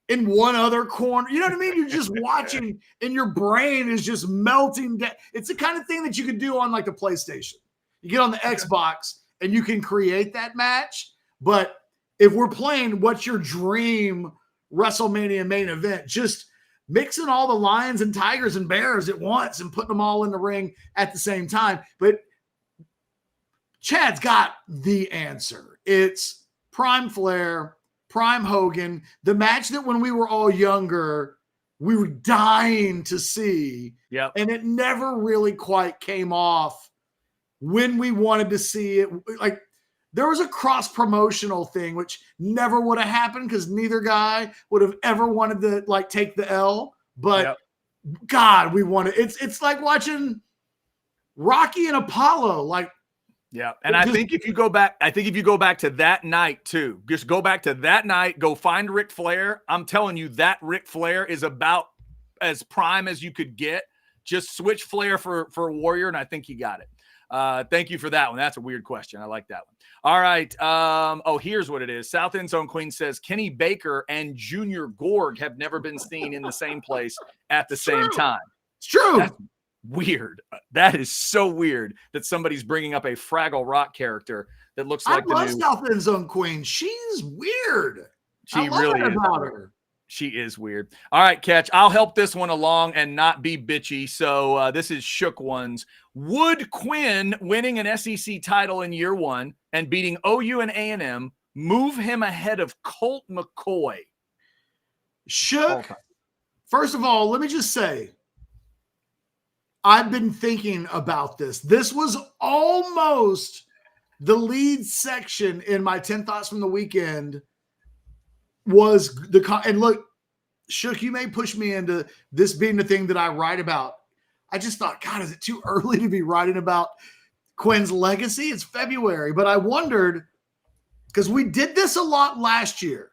in one other corner. You know what I mean? You're just watching and your brain is just melting down. It's the kind of thing that you could do on like the PlayStation. You get on the Xbox and you can create that match. But if we're playing what's your dream WrestleMania main event, just mixing all the lions and tigers and bears at once and putting them all in the ring at the same time. But Chad's got the answer. It's prime Flair, prime Hogan, the match that when we were all younger, we were dying to see. Yep. And it never really quite came off when we wanted to see it. Like there was a cross-promotional thing, which never would have happened because neither guy would have ever wanted to like take the L. But God, we wanted it's like watching Rocky and Apollo. Like, yeah. And I think if you go back to that night too, just go back to that night, go find Ric Flair. I'm telling you that Ric Flair is about as prime as you could get. Just switch Flair for Warrior, and I think you got it. Thank you for that one. That's a weird question. I like that one. All right. Here's what it is. South End Zone Queen says Kenny Baker and Junior Gorg have never been seen in the same place at the same time. It's true. That's weird. That is so weird that somebody's bringing up a Fraggle Rock character that looks like I love South End Zone Queen. She's weird. She really is. About her. She is weird. All right, Catch. I'll help this one along and not be bitchy. So this is Shook Ones. Would Quinn winning an SEC title in year one and beating OU and A&M move him ahead of Colt McCoy? Shook, First of all, let me just say, I've been thinking about this. This was almost the lead section in my 10 thoughts from the weekend was and look, Shook, you may push me into this being the thing that I write about. I just thought, God, is it too early to be writing about Quinn's legacy? It's February, but I wondered, because we did this a lot last year.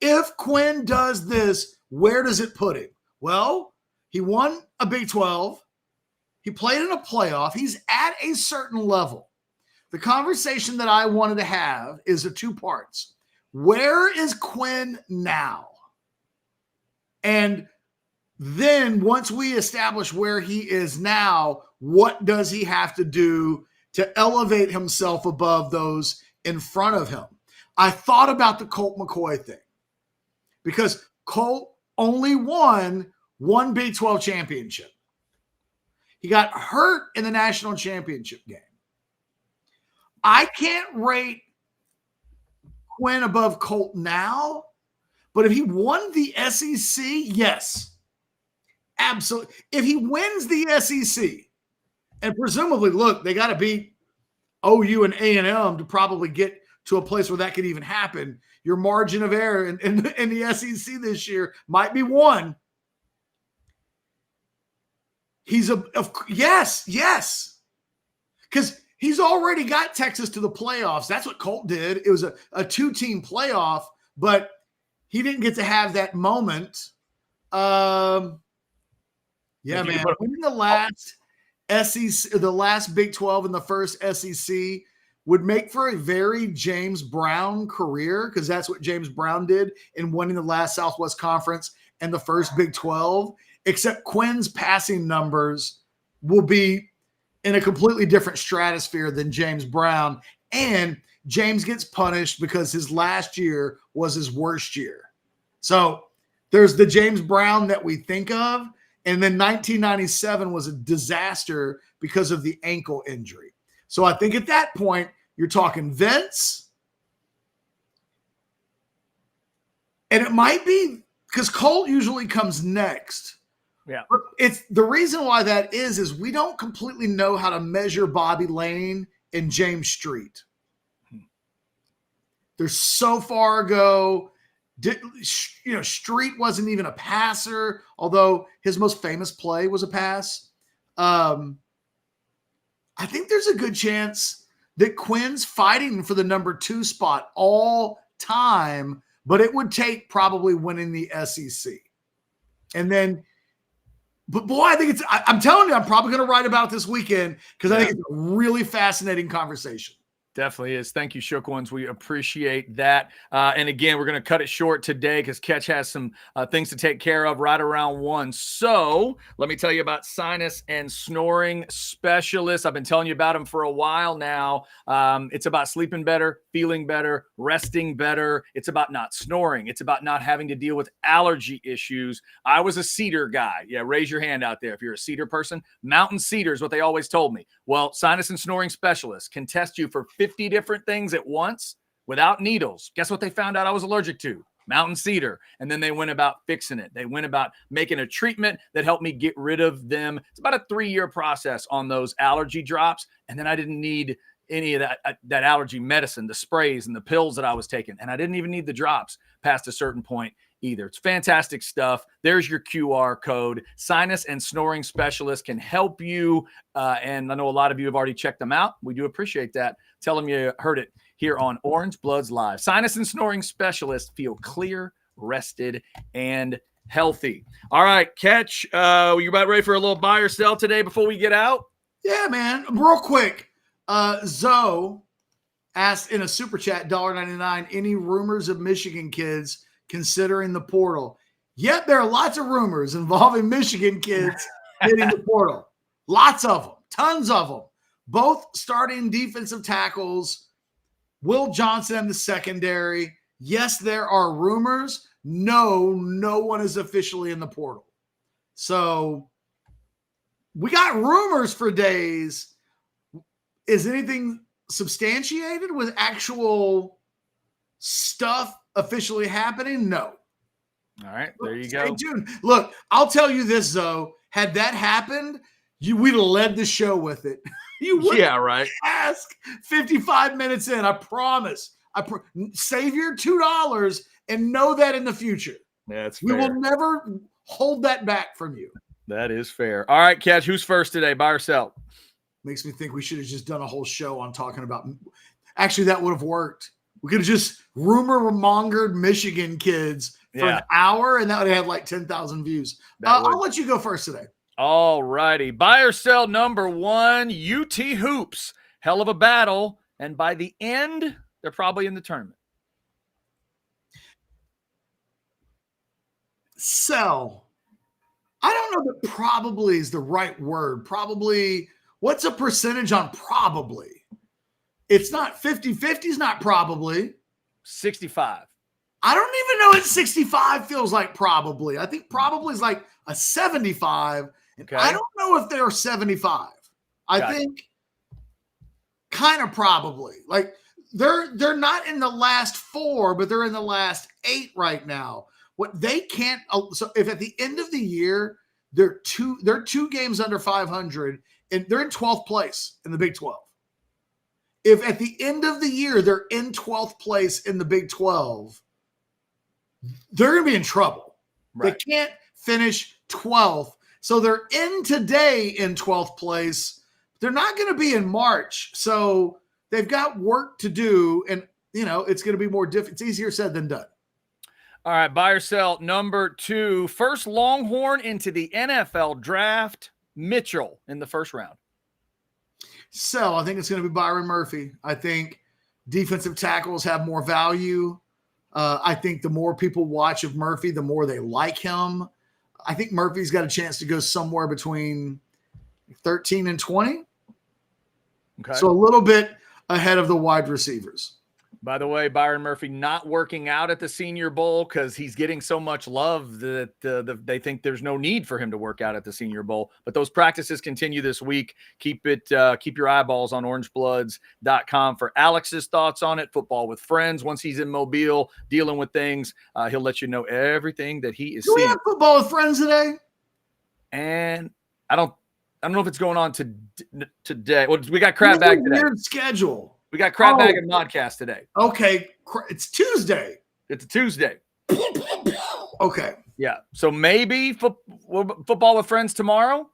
If Quinn does this, where does it put him? Well, he won a Big 12. He played in a playoff. He's at a certain level. The conversation that I wanted to have is of two parts. Where is Quinn now? And then once we establish where he is now, what does he have to do to elevate himself above those in front of him? I thought about the Colt McCoy thing because Colt only won one Big 12 championship. He got hurt in the national championship game. I can't rate Quinn above Colt now, but if he won the SEC, yes, absolutely. If he wins the SEC, and presumably, look, they got to beat OU and A&M to probably get to a place where that could even happen. Your margin of error in the SEC this year might be one. He's yes. Because he's already got Texas to the playoffs. That's what Colt did. It was a two-team playoff, but he didn't get to have that moment. Yeah, man. Winning the last SEC, the last Big 12 and the first SEC would make for a very James Brown career, because that's what James Brown did in winning the last Southwest Conference and the first Big 12, except Quinn's passing numbers will be in a completely different stratosphere than James Brown. And James gets punished because his last year was his worst year. So there's the James Brown that we think of. And then 1997 was a disaster because of the ankle injury. So I think at that point, you're talking Vince. And it might be because Colt usually comes next. Yeah. But it's the reason why that is we don't completely know how to measure Bobby Lane and James Street. They're so far ago. Street wasn't even a passer, although his most famous play was a pass. I think there's a good chance that Quinn's fighting for the number 2 spot all time, but it would take probably winning the SEC. And then, but boy, I think I'm telling you, I'm probably going to write about it this weekend because I think it's a really fascinating conversation. Definitely is. Thank you, Shook Ones. We appreciate that. And again, we're going to cut it short today because Ketch has some things to take care of right around 1. So let me tell you about sinus and snoring specialists. I've been telling you about them for a while now. It's about sleeping better, feeling better, resting better. It's about not snoring. It's about not having to deal with allergy issues. I was a cedar guy. Yeah, raise your hand out there if you're a cedar person. Mountain cedar is what they always told me. Well, sinus and snoring specialists can test you for 50 different things at once without needles. Guess what they found out I was allergic to? Mountain cedar. And then they went about fixing it. They went about making a treatment that helped me get rid of them. It's about a 3-year process on those allergy drops. And then I didn't need any of that allergy medicine, the sprays and the pills that I was taking. And I didn't even need the drops past a certain point either. It's fantastic stuff. There's your QR code. Sinus and snoring specialists can help you. And I know a lot of you have already checked them out. We do appreciate that. Tell them you heard it here on Orange Bloods Live. Sinus and snoring specialists feel clear, rested, and healthy. All right, Ketch, you about ready for a little buy or sell today before we get out? Yeah, man. Real quick. Zoe asked in a super chat, $1.99, any rumors of Michigan kids considering the portal? Yep, there are lots of rumors involving Michigan kids hitting the portal. Lots of them, tons of them. Both starting defensive tackles, Will Johnson in the secondary. Yes, there are rumors. No one is officially in the portal. So we got rumors for days. Is anything substantiated with actual stuff officially happening? No. All right, there you Stay go. tuned. Look, I'll tell you this, though. Had that happened, we'd have led the show with it. You wouldn't Yeah, right. ask 55 minutes in. I promise. Save your $2 and know that in the future. That's We fair. will never hold that back from you. That is fair. All right, Catch, who's first today? Buy or sell? Makes me think we should have just done a whole show on talking about. Actually, that would have worked. We could have just rumor-mongered Michigan kids for an hour, and that would have had like 10,000 views. I'll let you go first today. All righty. Buy or sell number 1, UT Hoops. Hell of a battle. And by the end, they're probably in the tournament. Sell. I don't know that probably is the right word. Probably, what's a percentage on probably? It's not 50-50 is not probably. 65. I don't even know what 65 feels like probably. I think probably is like a 75. Okay. I don't know if they're 75. I think kind of probably. Like they're not in the last 4, but they're in the last 8 right now. What they can't so if at the end of the year they're 2 games under 500 and they're in 12th place in the Big 12. If at the end of the year they're in 12th place in the Big 12, they're going to be in trouble. Right. They can't finish 12th. So they're in today in 12th place. They're not going to be in March. So they've got work to do. And, it's going to be more difficult. It's easier said than done. All right. Buy or sell number 2. First Longhorn into the NFL draft, Mitchell in the first round. Sell. I think it's going to be Byron Murphy. I think defensive tackles have more value. I think the more people watch of Murphy, the more they like him. I think Murphy's got a chance to go somewhere between 13 and 20. Okay. So a little bit ahead of the wide receivers. By the way, Byron Murphy not working out at the Senior Bowl because he's getting so much love that they think there's no need for him to work out at the Senior Bowl. But those practices continue this week. Keep your eyeballs on orangebloods.com for Alex's thoughts on it. Football with Friends. Once he's in Mobile dealing with things, he'll let you know everything that he is seeing. Do we have Football with Friends today? And I don't know if it's going on today. Well, we got Crab Bag today. Weird schedule. We got Crab Bag and Modcast today. Okay. It's Tuesday. It's a Tuesday. Okay. Yeah. So maybe Football with Friends tomorrow?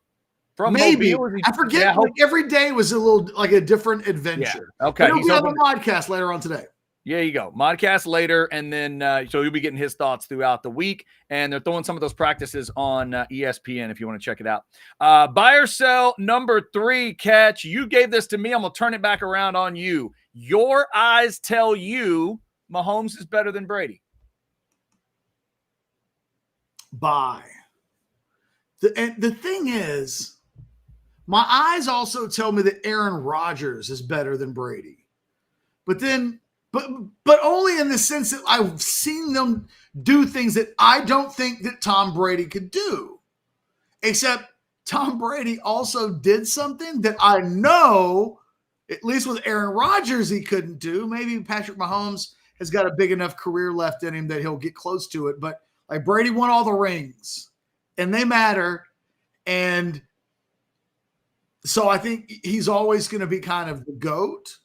Maybe. I forget. Yeah, every day was a little like a different adventure. Yeah. Okay. We'll have a podcast later on today. Yeah, you go. Modcast later, and then so you'll be getting his thoughts throughout the week. And they're throwing some of those practices on ESPN if you want to check it out. Buy or sell number 3, Catch. You gave this to me. I'm going to turn it back around on you. Your eyes tell you Mahomes is better than Brady. Buy. The thing is, my eyes also tell me that Aaron Rodgers is better than Brady. But only in the sense that I've seen them do things that I don't think that Tom Brady could do. Except Tom Brady also did something that I know, at least with Aaron Rodgers, he couldn't do. Maybe Patrick Mahomes has got a big enough career left in him that he'll get close to it. But like Brady won all the rings, and they matter. And so I think he's always going to be kind of the GOAT.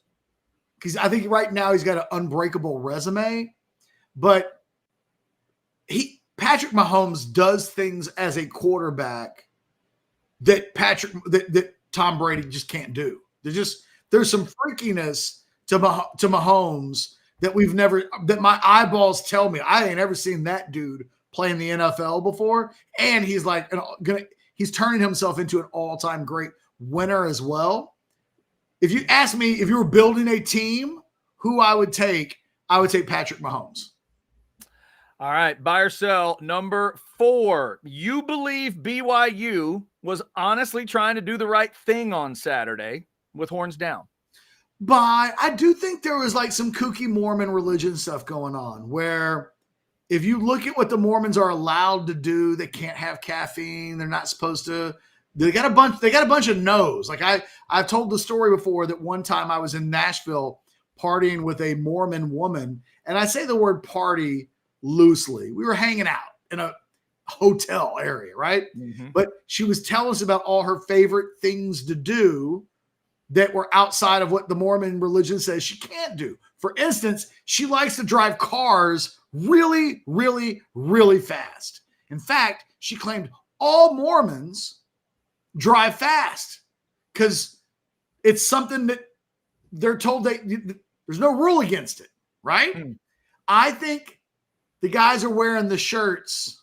Because I think right now he's got an unbreakable resume, but Patrick Mahomes does things as a quarterback that Tom Brady just can't do. There's some freakiness to Mahomes that my eyeballs tell me. I ain't ever seen that dude play in the NFL before, and he's turning himself into an all-time great winner as well. If you ask me if you were building a team, who I would take Patrick Mahomes. All right, buy or sell number 4. You believe BYU was honestly trying to do the right thing on Saturday with horns down? Buy. I do think there was like some kooky Mormon religion stuff going on where if you look at what the Mormons are allowed to do, they can't have caffeine. They're not supposed to. They got a bunch of no's. Like I've told the story before that one time I was in Nashville partying with a Mormon woman, and I say the word party loosely. We were hanging out. in a hotel area, right? Mm-hmm. But she was telling us about all her favorite things to do that were outside of what the Mormon religion says she can't do. For instance, she likes to drive cars really, really, really fast. In fact, she claimed all Mormons drive fast because it's something that they're told there's no rule against it, right? I think the guys are wearing the shirts,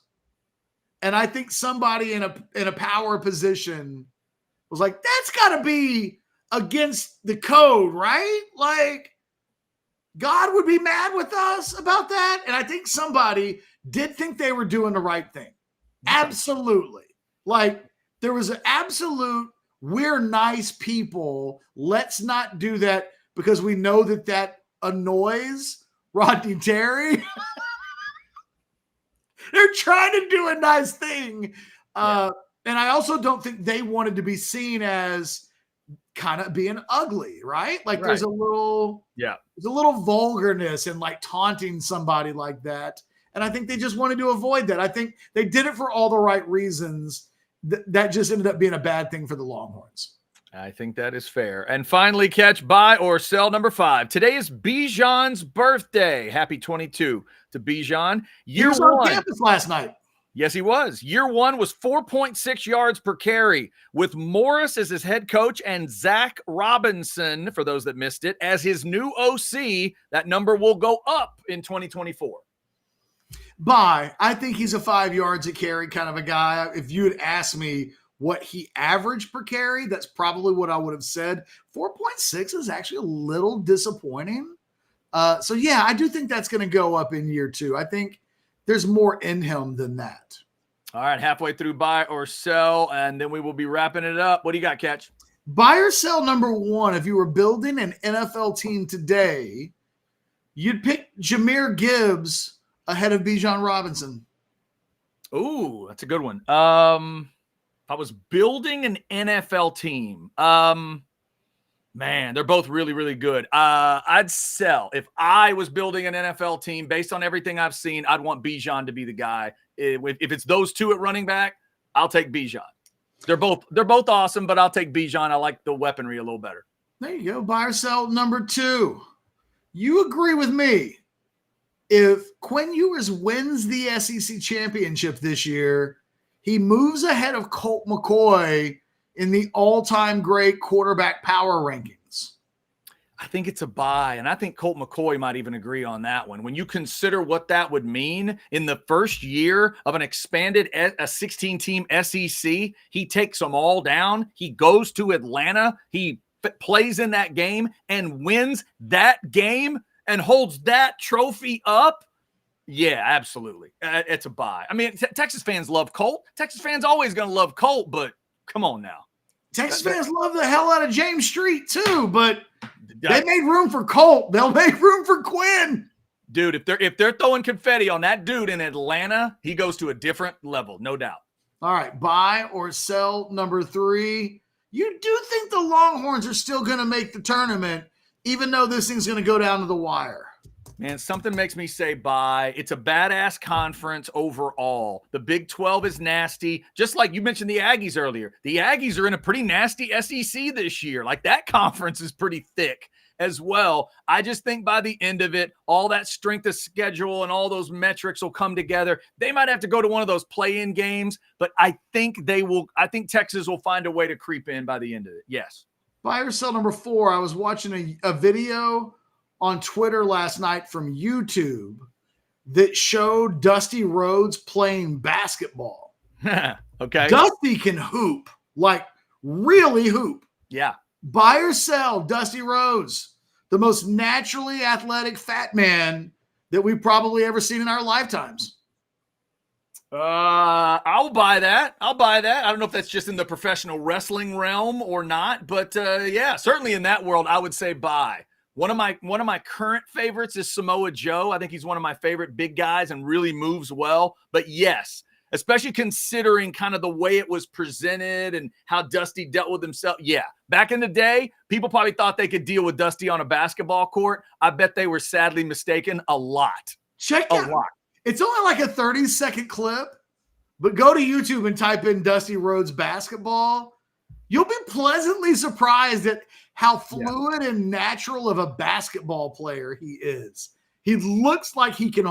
and I think somebody in a power position was like, that's got to be against the code, right? Like, God would be mad with us about that. And I think somebody did think they were doing the right thing. Absolutely. Like, there was an absolute, we're nice people. Let's not do that because we know that annoys Rodney Terry. They're trying to do a nice thing. And I also don't think they wanted to be seen as kind of being ugly, right? Like there's a little vulgarness in like taunting somebody like that. And I think they just wanted to avoid that. I think they did it for all the right reasons. That just ended up being a bad thing for the Longhorns. I think that is fair. And finally, catch, buy, or sell number 5. Today is Bijan's birthday. Happy 22 to Bijan. He was on campus last night. Yes, he was. Year 1 was 4.6 yards per carry with Morris as his head coach and Zach Robinson, for those that missed it, as his new OC. That number will go up in 2024. I think he's a 5 yards a carry kind of a guy. If you had asked me what he averaged per carry, that's probably what I would have said. 4.6 is actually a little disappointing. So, yeah, I do think that's going to go up in year 2. I think there's more in him than that. All right, halfway through buy or sell, and then we will be wrapping it up. What do you got, Catch? Buy or sell number 1, if you were building an NFL team today, you'd pick Jahmyr Gibbs ahead of Bijan Robinson. Ooh, that's a good one. I was building an NFL team. Man, they're both really, really good. I'd sell. If I was building an NFL team based on everything I've seen, I'd want Bijan to be the guy. If it's those two at running back, I'll take Bijan. They're both awesome, but I'll take Bijan. I like the weaponry a little better. There you go. Buy or sell number 2. You agree with me. If Quinn Ewers wins the SEC championship this year, he moves ahead of Colt McCoy in the all-time great quarterback power rankings. I think it's a buy, and I think Colt McCoy might even agree on that one. When you consider what that would mean in the first year of an expanded a 16-team SEC, he takes them all down. He goes to Atlanta. He plays in that game and wins that game and holds that trophy up. Yeah, absolutely. It's a buy. I mean, Texas fans love Colt. Texas fans always going to love Colt, but come on now. Texas fans love the hell out of James Street too, but they made room for Colt. They'll make room for Quinn. Dude, if they're throwing confetti on that dude in Atlanta, he goes to a different level, no doubt. All right, buy or sell number 3. You do think the Longhorns are still going to make the tournament, even though this thing's going to go down to the wire? Man, something makes me say buy. It's a badass conference overall. The Big 12 is nasty. Just like you mentioned the Aggies earlier. The Aggies are in a pretty nasty SEC this year. Like that conference is pretty thick as well. I just think by the end of it, all that strength of schedule and all those metrics will come together. They might have to go to one of those play-in games, but I think they will. I think Texas will find a way to creep in by the end of it. Yes. Buy or sell number 4. I was watching a video on Twitter last night from YouTube that showed Dusty Rhodes playing basketball. Okay. Dusty can hoop, like really hoop. Yeah. Buy or sell Dusty Rhodes, the most naturally athletic fat man that we've probably ever seen in our lifetimes. I'll buy that. I don't know if that's just in the professional wrestling realm or not, but yeah, certainly in that world, I would say buy. One of my current favorites is Samoa Joe. I think he's one of my favorite big guys and really moves well. But yes, especially considering kind of the way it was presented and how Dusty dealt with himself. Yeah, back in the day, people probably thought they could deal with Dusty on a basketball court. I bet they were sadly mistaken a lot. Check out It's only like a 30-second clip, but go to YouTube and type in Dusty Rhodes basketball. You'll be pleasantly surprised at how fluid and natural of a basketball player he is. He looks like he can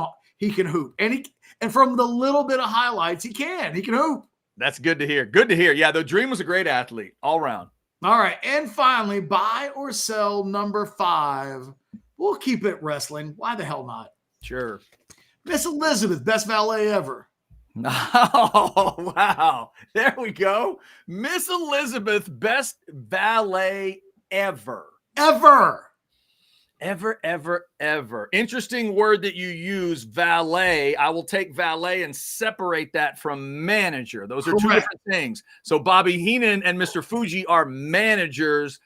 hoop. And from the little bit of highlights, he can hoop. That's good to hear. Good to hear. Yeah, the Dream was a great athlete all around. All right. And finally, buy or sell number 5. We'll keep it wrestling. Why the hell not? Sure. Miss Elizabeth, best valet ever. Oh, wow. There we go. Miss Elizabeth, best valet ever. Ever. Interesting word that you use, valet. I will take valet and separate that from manager. Those are two different things. So Bobby Heenan and Mr. Fuji are managers.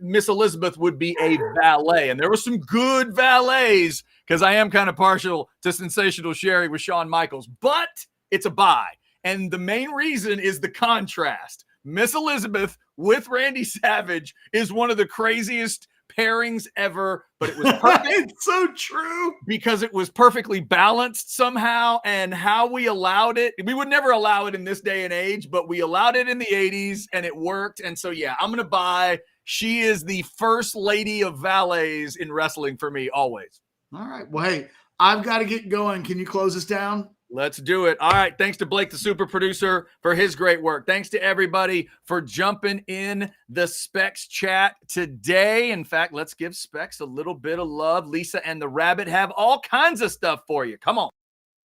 Miss Elizabeth would be a valet. And there were some good valets because I am kind of partial to Sensational Sherry with Shawn Michaels, but it's a buy. And the main reason is the contrast. Miss Elizabeth with Randy Savage is one of the craziest pairings ever, but it was perfect. It's so true because it was perfectly balanced somehow, and how we allowed it. We would never allow it in this day and age, but we allowed it in the 80s and it worked. And so, yeah, I'm going to buy. She is the first lady of valets in wrestling for me always. All right. Well, hey, I've got to get going. Can you close us down? Let's do it. All right. Thanks to Blake, the super producer, for his great work. Thanks to everybody for jumping in the Specs chat today. In fact, let's give Specs a little bit of love. Lisa and the Rabbit have all kinds of stuff for you. Come on.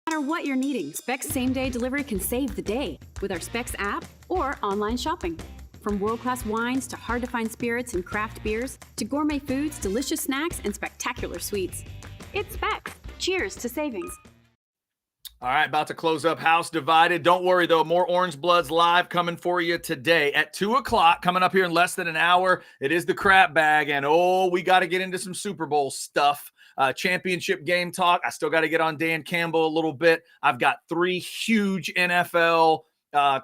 No matter what you're needing, Specs same-day delivery can save the day with our Specs app or online shopping. From world-class wines to hard-to-find spirits and craft beers to gourmet foods, delicious snacks, and spectacular sweets. It's Specs. Cheers to savings. All right, about to close up House Divided. Don't worry, though. More Orange Bloods live coming for you today at 2 o'clock, coming up here in less than an hour. It is the crap bag, and we got to get into some Super Bowl stuff. Championship game talk. I still got to get on Dan Campbell a little bit. I've got 3 huge NFL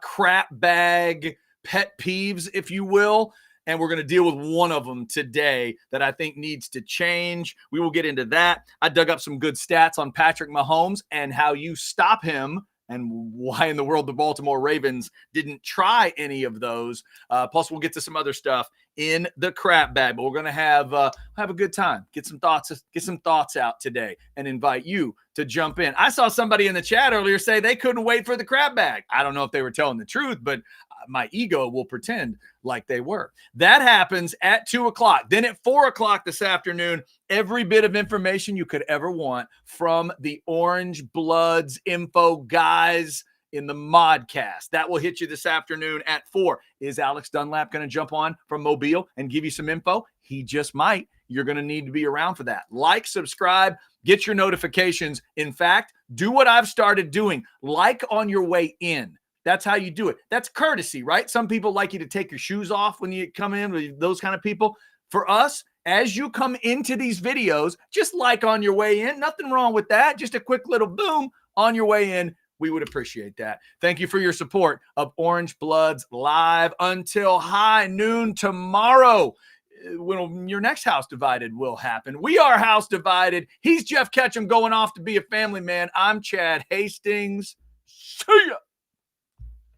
crap bag pet peeves, if you will. And we're going to deal with one of them today that I think needs to change. We will get into that. I dug up some good stats on Patrick Mahomes and how you stop him and why in the world the Baltimore Ravens didn't try any of those. Plus, we'll get to some other stuff in the crap bag. But we're going to have a good time. Get some thoughts out today and invite you to jump in. I saw somebody in the chat earlier say they couldn't wait for the crap bag. I don't know if they were telling the truth, but my ego will pretend like they were. That happens at 2 o'clock. Then at 4 o'clock this afternoon, every bit of information you could ever want from the Orange Bloods info guys in the Modcast. That will hit you this afternoon at 4. Is Alex Dunlap going to jump on from Mobile and give you some info? He just might. You're going to need to be around for that. Like, subscribe, get your notifications. In fact, do what I've started doing. Like on your way in. That's how you do it. That's courtesy, right? Some people like you to take your shoes off when you come in, those kind of people. For us, as you come into these videos, just like on your way in, nothing wrong with that. Just a quick little boom on your way in. We would appreciate that. Thank you for your support of Orange Bloods Live until high noon tomorrow, when your next House Divided will happen. We are House Divided. He's Jeff Ketchum going off to be a family man. I'm Chad Hastings. See ya.